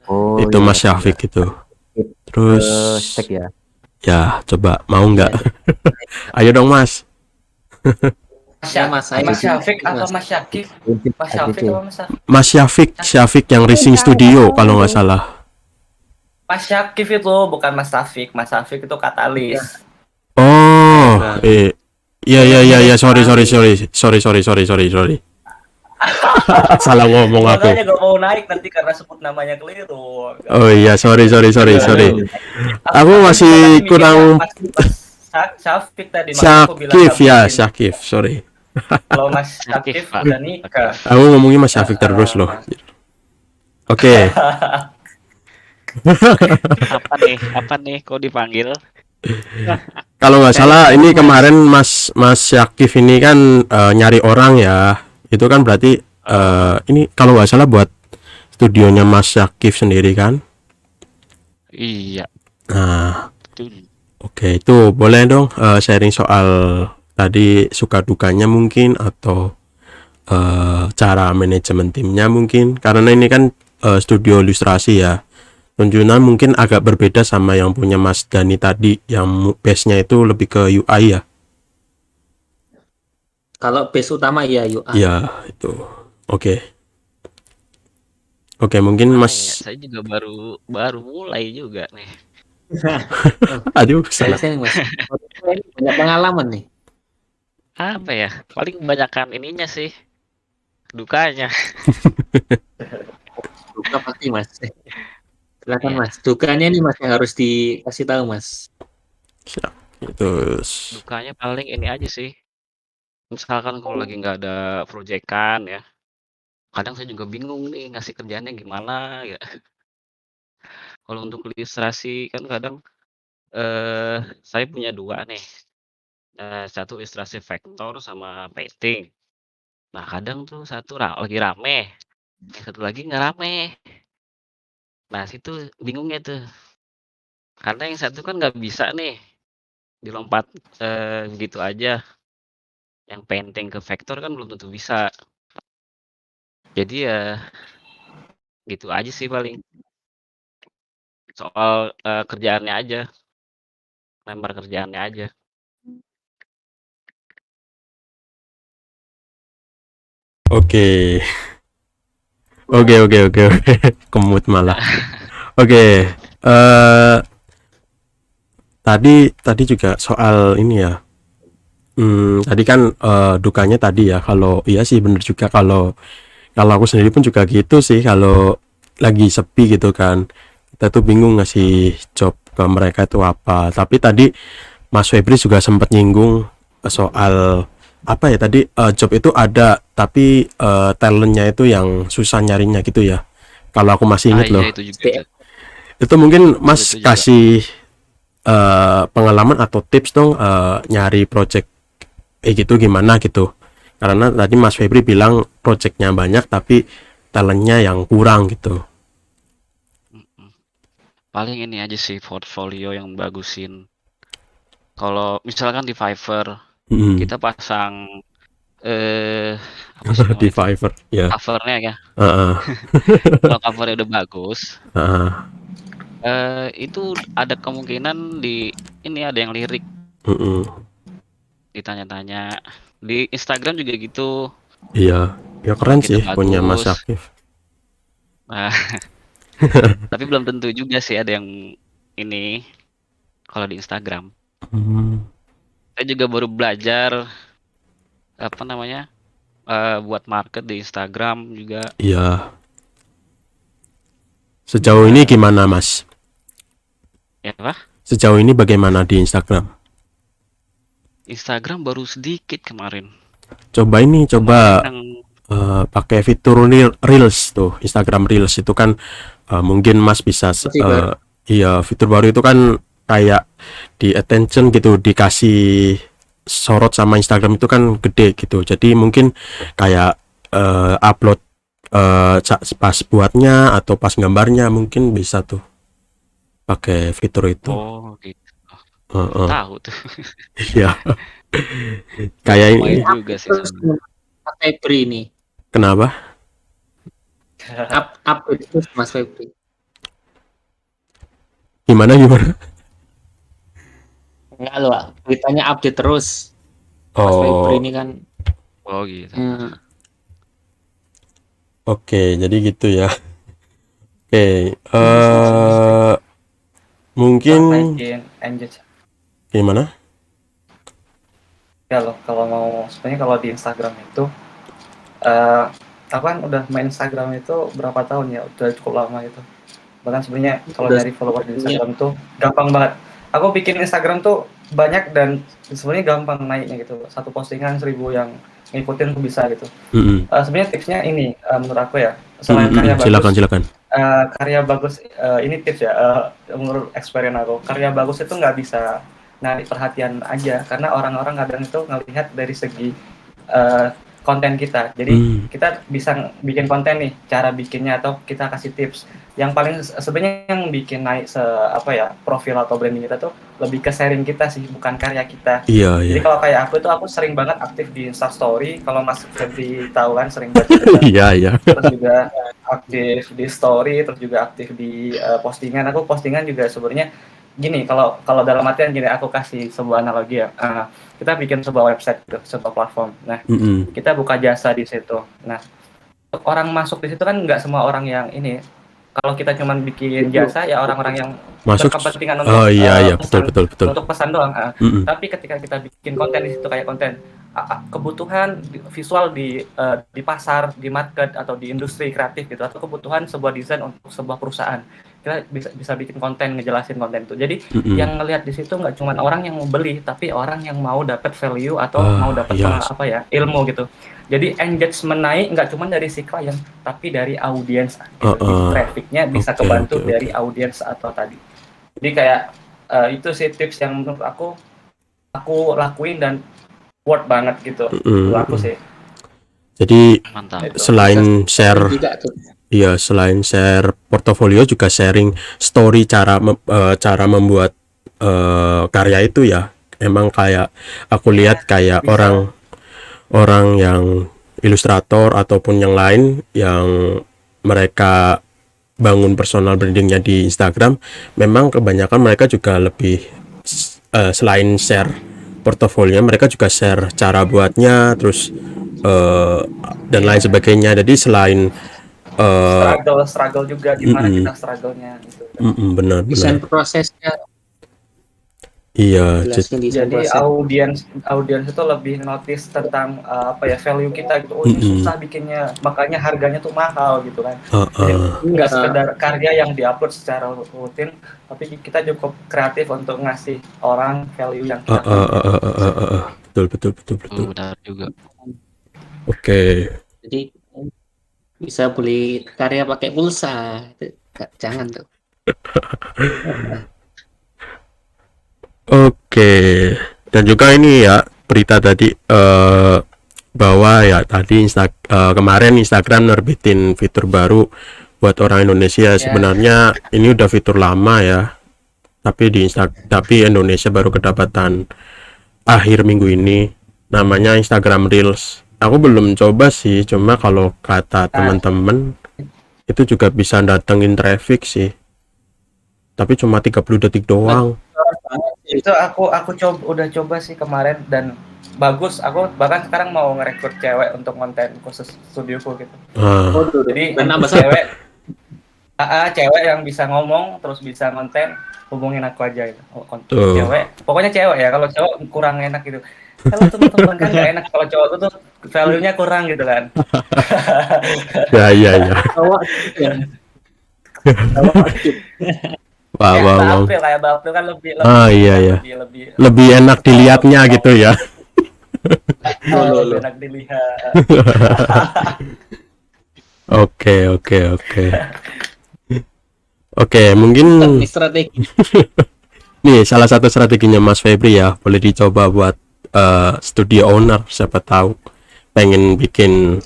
Oh, itu iya, Mas Syafiq itu. Terus ya. Ya, coba mau nggak? Ayo dong Mas. Mas Syafiq atau Mas Syakif? Mas Syafiq atau Mas Syakif? Mas Syafiq yang Racing Studio kalau nggak salah. Mas Syakif itu bukan Mas Syafiq. Mas Syafiq itu Katalis. Oh, iya, sorry. Salah ngomong aku. Makanya gak mau naik nanti karena sebut namanya keliru. Oh iya, sorry. Aku masih kurang. Syakif tadi. Syakif, sorry. Kalau Mas Syakif udah nikah. Aku ngomongin Mas Syafiq terus loh. Oke. Apa nih kok dipanggil? Kalau nggak salah ini kemarin Mas Syakif ini kan nyari orang ya. Itu kan berarti ini kalau nggak salah buat studionya Mas Syakif sendiri kan? Iya. Nah, oke, itu boleh dong sharing soal tadi suka dukanya mungkin, atau cara manajemen timnya mungkin, karena ini kan studio ilustrasi ya. Tunjunan mungkin agak berbeda sama yang punya Mas Dani tadi, yang base-nya itu lebih ke UI ya. Kalau base utama ya UI. Iya, itu. Oke. Oke, mungkin Gimana ya? Mas Saya juga baru mulai juga nih. aduh Saya salah. Mas. Banyak pengalaman nih. Apa ya? Paling kebanyakan ininya sih. Dukanya. Duka pasti Mas. Silakan Iya. Mas. Dukanya nih Mas yang harus dikasih tahu Mas. Siap. Itu Dukanya paling ini aja sih. Misalkan kalau lagi nggak ada proyekan ya. Kadang saya juga bingung nih ngasih kerjaannya gimana ya. Kalau untuk ilustrasi kan kadang saya punya 2 nih. Satu ilustrasi vektor sama painting. Nah, kadang tuh satu lagi rame, yang satu lagi nggak rame. Nah, situ bingungnya tuh. Karena yang satu kan nggak bisa nih dilompat, gitu aja. Yang painting ke vektor kan belum tentu bisa. Jadi ya gitu aja sih paling. Soal, kerjaannya aja, lempar kerjaannya aja. oke. Oke. Kemut malah. Oke. Tadi juga soal ini ya. Tadi kan dukanya tadi ya. Kalau iya sih bener juga, kalau aku sendiri pun juga gitu sih, kalau lagi sepi gitu kan. Kita tuh bingung ngasih job ke mereka itu apa. Tapi tadi Mas Febri juga sempat nyinggung soal apa ya tadi, job itu ada tapi talentnya itu yang susah nyarinya gitu ya. Kalau aku masih inget loh. Iya itu juga tuh. Itu mungkin Mas Itu juga. kasih pengalaman atau tips dong, nyari project gitu gimana gitu. Karena tadi Mas Febri bilang projectnya banyak tapi talentnya yang kurang gitu. Mhm. Paling ini aja sih portfolio yang bagusin. Kalau misalkan di Fiverr, kita pasang, apa sih Di namanya itu, Fiverr ya. cover-nya ya. Heeh. Kalau cover-nya udah bagus, Heeh. itu ada kemungkinan ini ada yang lirik, Heeh. ditanya-tanya. Di Instagram juga gitu, Iya, ya kalau keren kita sih punya Mas bagus. Akif. Nah, tapi belum tentu juga sih ada yang ini, kalau di Instagram. Hmm, Saya juga baru belajar, apa namanya, buat market di Instagram juga. iya. Sejauh ini gimana Mas? Ya apa? Sejauh ini bagaimana di Instagram? Instagram baru sedikit kemarin. Coba Kemarin yang pakai fitur Reels tuh, Instagram Reels itu kan mungkin Mas bisa iya, fitur baru itu kan kayak di attention gitu, dikasih sorot sama Instagram itu kan gede gitu. Jadi mungkin kayak upload pas buatnya atau pas gambarnya mungkin bisa tuh pakai fitur itu. oh gitu. Heeh. Tahu tuh. Iya. Kayak ini. Lumayan juga sih sebenarnya. Mas Febri ini. Kenapa? Update terus Mas Febri. Gimana? Enggak loh, beritanya update terus. Mas Oh, Febri ini kan Oh gitu. oke, jadi gitu ya. Oke, mungkin naikin engage gimana? ya loh. Kalau mau sebenarnya kalau di Instagram itu aku kan udah main Instagram itu berapa tahun ya, udah cukup lama itu. Bahkan sebenarnya kalau Udah nyari follower di sebenarnya. Instagram tuh gampang banget. Aku bikin Instagram tuh banyak dan sebenarnya gampang naiknya gitu. Satu postingan 1000 yang ngikutin tuh bisa gitu. Sebenarnya tipsnya ini menurut aku ya, selain karya bagus, Silakan. karya bagus, ini tips ya, menurut experience aku, karya bagus itu nggak bisa narik perhatian aja, karena orang-orang kadang itu ngelihat dari segi konten kita. Jadi kita bisa bikin konten nih, cara bikinnya atau kita kasih tips. Yang paling sebenarnya yang bikin naik profil atau branding kita tuh lebih ke sharing kita sih, bukan karya kita. Iya. Jadi kalau kayak aku sering banget aktif di Instastory. Kalau Mas Febri tahu kan, sering baca. Iya. Terus juga aktif di story, terus juga aktif di postingan. Aku postingan juga sebenarnya gini, kalau kalau dalam artian gini, aku kasih sebuah analogi ya. Kita bikin sebuah website gitu, sebuah platform. Nah, kita buka jasa di situ. Nah, orang masuk di situ kan nggak semua orang yang ini. Kalau kita cuman bikin jasa ya orang-orang yang Masuk. berkepentingan untuk Oh iya pesan, betul. untuk pesan doang. Tapi ketika kita bikin konten di situ kayak konten kebutuhan visual di pasar, di market atau di industri kreatif gitu, atau kebutuhan sebuah desain untuk sebuah perusahaan, kita bisa bikin konten, ngejelasin konten itu. Jadi yang ngelihat di situ nggak cuma orang yang mau beli, tapi orang yang mau dapat value atau mau dapat ilmu gitu. Jadi engagement naik nggak cuma dari si klien, tapi dari audiens. Gitu. Trafficnya bisa kebantu dari audiens atau tadi. Jadi kayak itu sih tips yang menurut aku lakuin dan worth banget gitu. Menurut aku sih. Jadi Mantap. selain share, iya selain share portofolio juga sharing story cara membuat karya itu ya. Emang kayak aku lihat kayak orang yang ilustrator ataupun yang lain yang mereka bangun personal brandingnya di Instagram, memang kebanyakan mereka juga lebih selain share portofolio, mereka juga share cara buatnya, terus dan lain sebagainya. Jadi selain struggle juga gimana kita struggle-nya gitu. Benar. Desain prosesnya. Iya, jadi audiens itu lebih notice tentang value kita gitu. Oh, ini susah bikinnya, makanya harganya tuh mahal gitu kan. Nggak sekedar karya yang diupload secara rutin, tapi kita cukup kreatif untuk ngasih orang value yang kita betul. Benar juga. Oke. Jadi bisa beli karya pakai pulsa, jangan tuh. Oke. Dan juga ini ya berita tadi bahwa ya tadi kemarin Instagram nerbitin fitur baru buat orang Indonesia. Sebenarnya ini udah fitur lama ya, tapi tapi Indonesia baru kedapatan akhir minggu ini. Namanya Instagram Reels. Aku belum coba sih, cuma kalau kata teman-teman itu juga bisa datengin traffic sih, tapi cuma 30 detik doang. Itu aku udah coba sih kemarin dan bagus. Aku bahkan sekarang mau ngerekrut cewek untuk konten khusus studioku gitu. Jadi cewek yang bisa ngomong terus bisa konten, hubungin aku aja gitu. Cewek, pokoknya cewek ya. Kalau cowok kurang enak gitu. Kalau teman-teman kan nggak enak kalau cowok tuh value-nya kurang gitu kan. Ya. Wow. Kayak Bapril kan lebih lebih enak dilihatnya gitu ya. Lebih enak dilihat. Oke, mungkin strategi. Nih salah satu strateginya Mas Febri ya, boleh dicoba buat studio owner, siapa tahu pengen bikin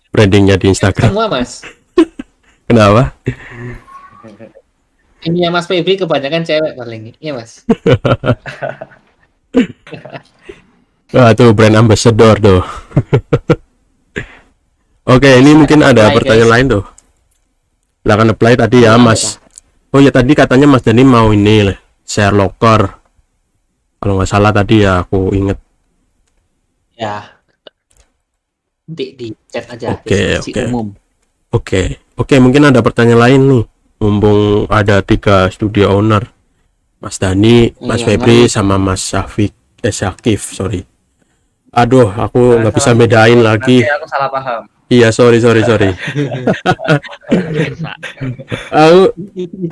brandingnya di Instagram. Semua Mas. Kenapa? Ini ya Mas Febri kebanyakan cewek paling, iya Mas. Tuh brand ambassador tuh. Oke, ini mungkin ada pertanyaan lain tuh. Silakan apply tadi ya Mas. Oh ya tadi katanya Mas Dani mau ini share locker. Kalau nggak salah tadi ya aku inget. Ya. Di chat aja. Oke, mungkin ada pertanyaan lain nih. Mumpung ada 3 studio owner, Mas Dani, Mas Febri, sama Mas Syakif, sorry. Aduh, aku nggak bisa bedain lagi. Aku salah paham. Iya, sorry.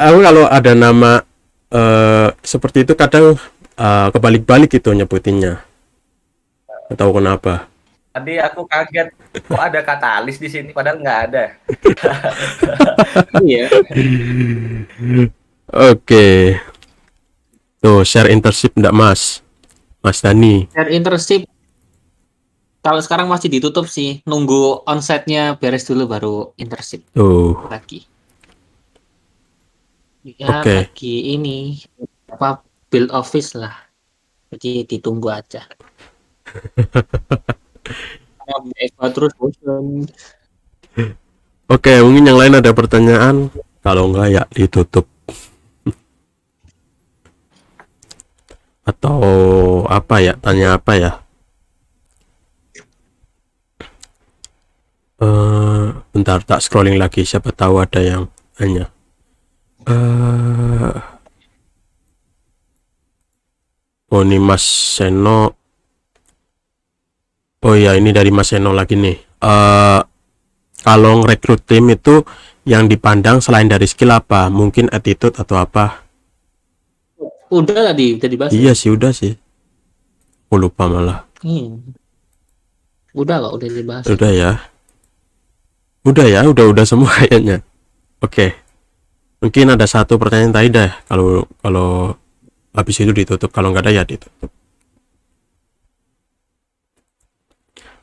aku kalau ada nama seperti itu kadang kebalik-balik gitu nyebutinnya. Nggak tahu kenapa. Tadi aku kaget, kok ada katalis di sini, padahal nggak ada. Iya. Oke. Tuh, share internship enggak Mas Dani? Share internship kalau sekarang masih ditutup sih, nunggu onsite-nya beres dulu baru internship. Tuh. Lagi. Ya, lagi ini build office lah. Jadi ditunggu aja. Oke, mungkin yang lain ada pertanyaan. Kalau enggak ya ditutup. Atau apa ya? Tanya apa ya? Bentar, tak scrolling lagi. Siapa tahu ada yang tanya. Oh, ini Mas Seno. Oh ya, ini dari Mas Seno lagi nih. Kalau ngerekrut tim itu yang dipandang selain dari skill apa? Mungkin attitude atau apa? Udah tadi, udah dibahas. Iya sih, udah sih. Aku lupa malah. Udah kok, udah dibahas. Udah ya. Udah semua kayaknya. Oke. Mungkin ada satu pertanyaan tadi dah. Kalau habis itu ditutup. Kalau nggak ada ya ditutup.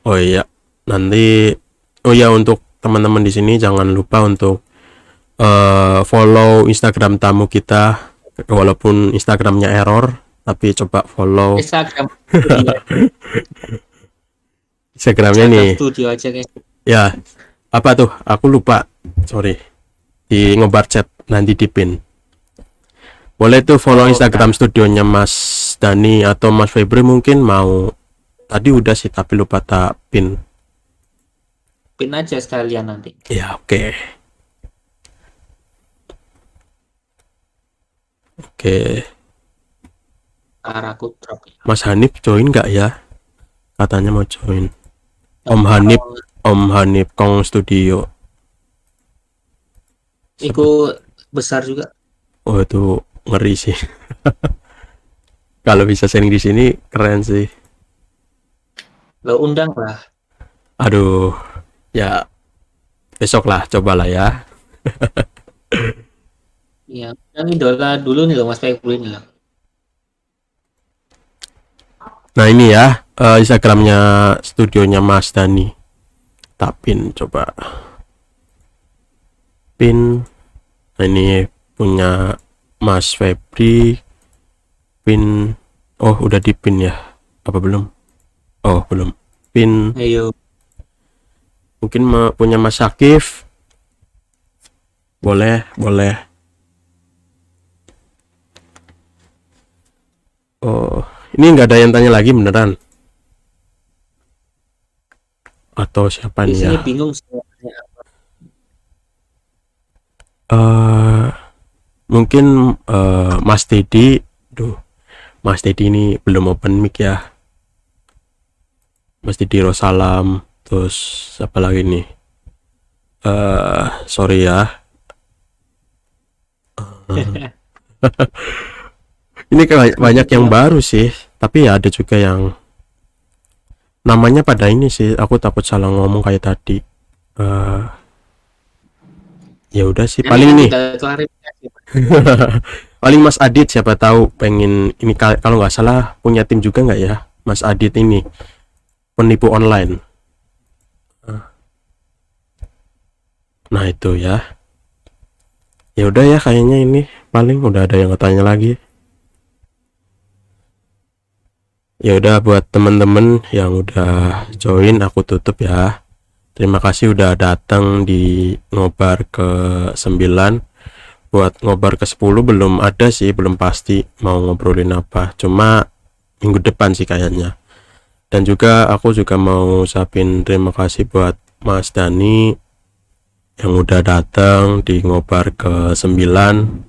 Oh iya, nanti. Oh ya, untuk teman-teman di sini jangan lupa untuk follow Instagram tamu kita, walaupun Instagramnya error, tapi coba follow Instagramnya nih. Studio aja kayak. Ya, apa tuh? Aku lupa. Sorry. Di ngobar chat nanti di pin. Boleh tuh follow Instagram studionya Mas Dani atau Mas Febri mungkin mau. Tadi udah sih tapi lupa tak pin. Pin aja sekalian nanti. Ya, oke. Oke. Aku drop. Mas Hanif join nggak ya? Katanya mau join. Om Hanif Kong Studio. Iku besar juga. Oh, itu ngeri sih. Kalau bisa sharing di sini keren sih. Lo undang lah. Aduh, ya besok lah, cobalah ya. Iya, yang idola dulu nih loh Mas Febri nih loh. Nah ini ya Instagramnya studionya Mas Dani. Tak pin, coba pin. Nah ini punya Mas Febri. Pin. Oh udah di pin ya? Apa belum? Oh belum. Pin. Ayo. Mungkin punya Mas Akif. Boleh. Oh, ini nggak ada yang tanya lagi beneran? Atau siapa nih ya? Di sini bingung sih. Mungkin Mas Dedi. Mas Dedi ini belum open mic ya. Mas Dedi Rosalam. Terus siapa lagi nih? Sorry ya. Ini banyak yang baru sih, tapi ya ada juga yang namanya pada ini sih. Aku takut salah ngomong kayak tadi. Ya udah sih, paling nih. Paling Mas Adit, siapa tahu pengen ini, kalau nggak salah punya tim juga nggak ya, Mas Adit ini penipu online. Nah itu ya. Ya udah ya, kayaknya ini paling udah ada yang tanya lagi. Ya udah, buat temen-temen yang udah join aku tutup ya. Terima kasih udah datang di ngobar ke 9. Buat ngobar ke 10 belum ada sih, belum pasti mau ngobrolin apa. Cuma minggu depan sih kayaknya. Dan juga aku juga mau ucapin terima kasih buat Mas Dani yang udah datang di ngobar ke 9.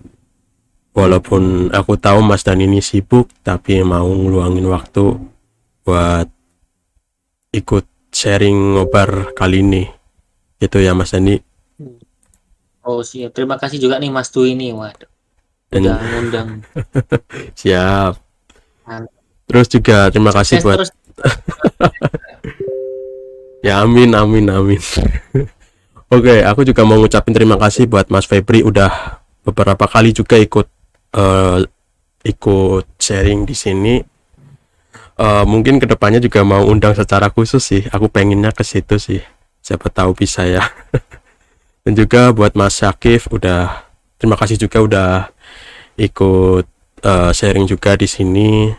Walaupun aku tahu Mas Dani ini sibuk, tapi mau ngeluangin waktu buat ikut sharing ngobar kali ini. Itu ya Mas Dani. Oh siap, terima kasih juga nih Mas Dwi ini, waduh. Udah ngundang. Siap. Terus juga terima kasih buat ya amin. Oke, aku juga mau ngucapin terima kasih buat Mas Febri udah beberapa kali juga ikut sharing di sini. Mungkin kedepannya juga mau undang secara khusus sih. Aku pengennya ke situ sih. Siapa tahu bisa ya. Dan juga buat Mas Syakif terima kasih juga udah ikut sharing juga di sini.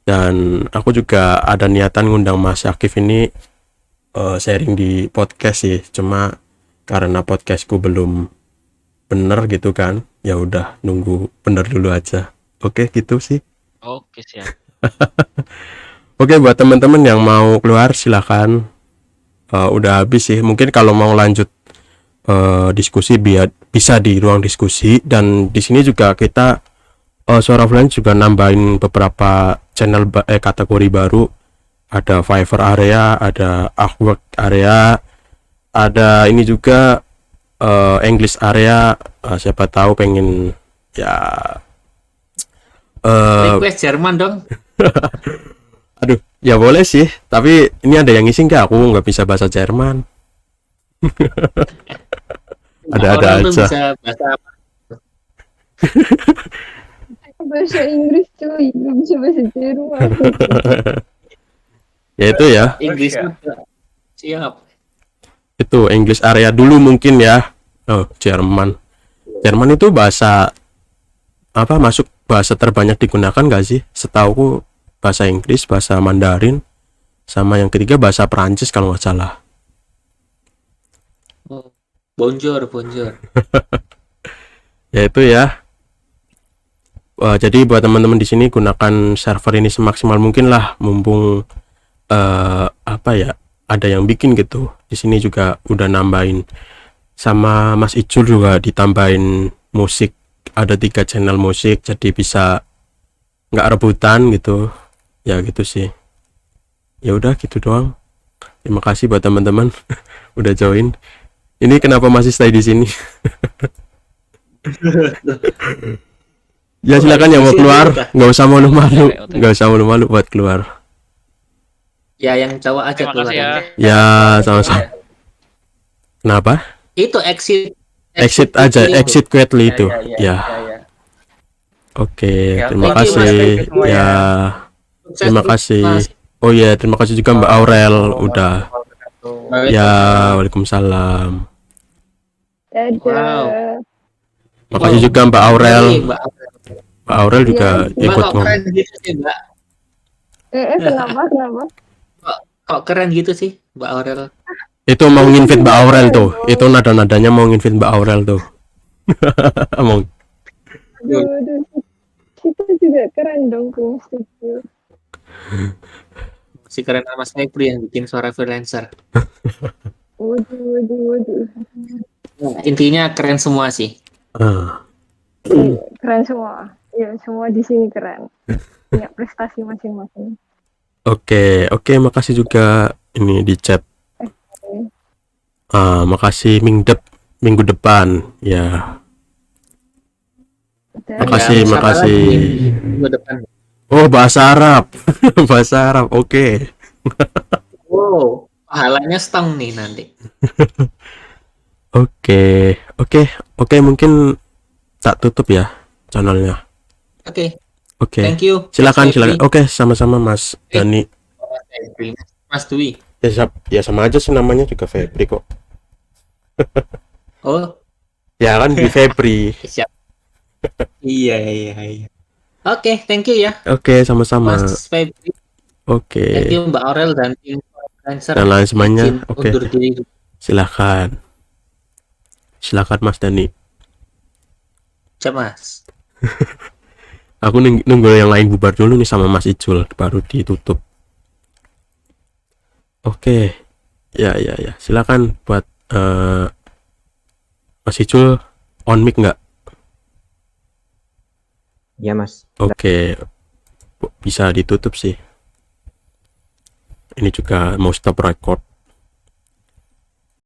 Dan aku juga ada niatan ngundang Mas Syakif ini sharing di podcast sih. Cuma karena podcastku belum bener gitu kan, ya udah nunggu bener dulu aja. Oke, gitu sih. Oke, siap. Oke, buat teman-teman yang mau keluar silakan. Udah habis sih. Mungkin kalau mau lanjut diskusi biar bisa di ruang diskusi, dan di sini juga kita Suara Freelance juga nambahin beberapa channel kategori baru. Ada Fiverr area, ada Upwork area, ada ini juga English area. Siapa tahu pengen ya Request Jerman dong. aduh, ya boleh sih, tapi ini ada yang ngisi nggak? Aku nggak bisa bahasa Jerman. Ada-ada Orang tuh aja. bisa bahasa apa? Bahasa Inggris cuy, nggak bisa bahasa Jerman. Ya itu ya, Inggris juga. Siap. itu English area dulu mungkin ya. Oh, Jerman. Jerman itu bahasa apa, masuk bahasa terbanyak digunakan nggak sih? Setauku bahasa Inggris, bahasa Mandarin, sama yang ketiga bahasa Perancis kalau nggak salah. Bonjour. Ya itu ya. Wah, jadi buat teman-teman di sini gunakan server ini semaksimal mungkin lah, mumpung apa ya, ada yang bikin gitu. Di sini juga udah nambahin, sama Mas Icul juga ditambahin musik, ada 3 channel musik, jadi bisa nggak rebutan gitu. Ya gitu sih. Ya udah gitu doang. Terima kasih buat teman-teman udah join. Ini kenapa masih stay di sini? Ya silakan yang mau keluar, nggak usah malu-malu, nggak usah malu-malu buat keluar. Ya yang cowok aja Terima keluar. kasih ya. Ya sama-sama. Kenapa? Itu exit Exit itu. exit quietly itu. Ya. ya. Oke, Ya, terima thank you, Mas. kasih. Thank you semua Ya, Sukses terima terus, kasih. Mas. Oh iya, terima kasih juga Mbak Aurel udah. Waalaikumsalam. Ya, waalaikumsalam. Dadah. Wow. Makasih juga Mbak Aurel. Iya, Mbak Aurel. Mbak Aurel juga Iya, ikut Mbak, kok ngomong. keren gitu sih, Mbak? Kenapa? Kok keren gitu sih, Mbak Aurel? Itu mau nginvite Mbak Aurel tuh. Itu nada-nadanya mau nginvite Mbak Aurel tuh. Mau. Aduh. Kita juga keren dong, Kung. Setuju. Si keren sama Snapri yang bikin suara freelancer. Waduh. Intinya keren semua sih. Ah, Iya, keren semua. Ya, semua di sini keren. Punya prestasi masing-masing. Oke, makasih juga ini di chat. Makasih minggu depan ya. Makasih. Siapa lagi minggu depan? Oh, bahasa Arab. Bahasa Arab. Oke. Wow, pahalanya stong nih nanti. Oke, mungkin tak tutup ya channelnya. Oke, Oke. thank you. Silakan. Mas Febri. Oke, sama-sama Mas Dani. Mas Dwi. Ya sama aja sih, namanya juga Febri kok. Oh, Ya kan di Febri. siap. Iya. Oke, thank you ya, Oke, sama-sama. Mas Febri. Oke. Thank you Mbak Aurel dan tim freelancer. Dan lain semuanya. Izin Oke. undur diri. Silakan Mas Dani. Siap, Mas. Aku nunggu yang lain bubar dulu nih sama Mas Icul baru ditutup. Oke. Ya. Silakan buat Mas Icul on mic nggak? Ya Mas. Oke. Bisa ditutup sih. Ini juga mau stop record.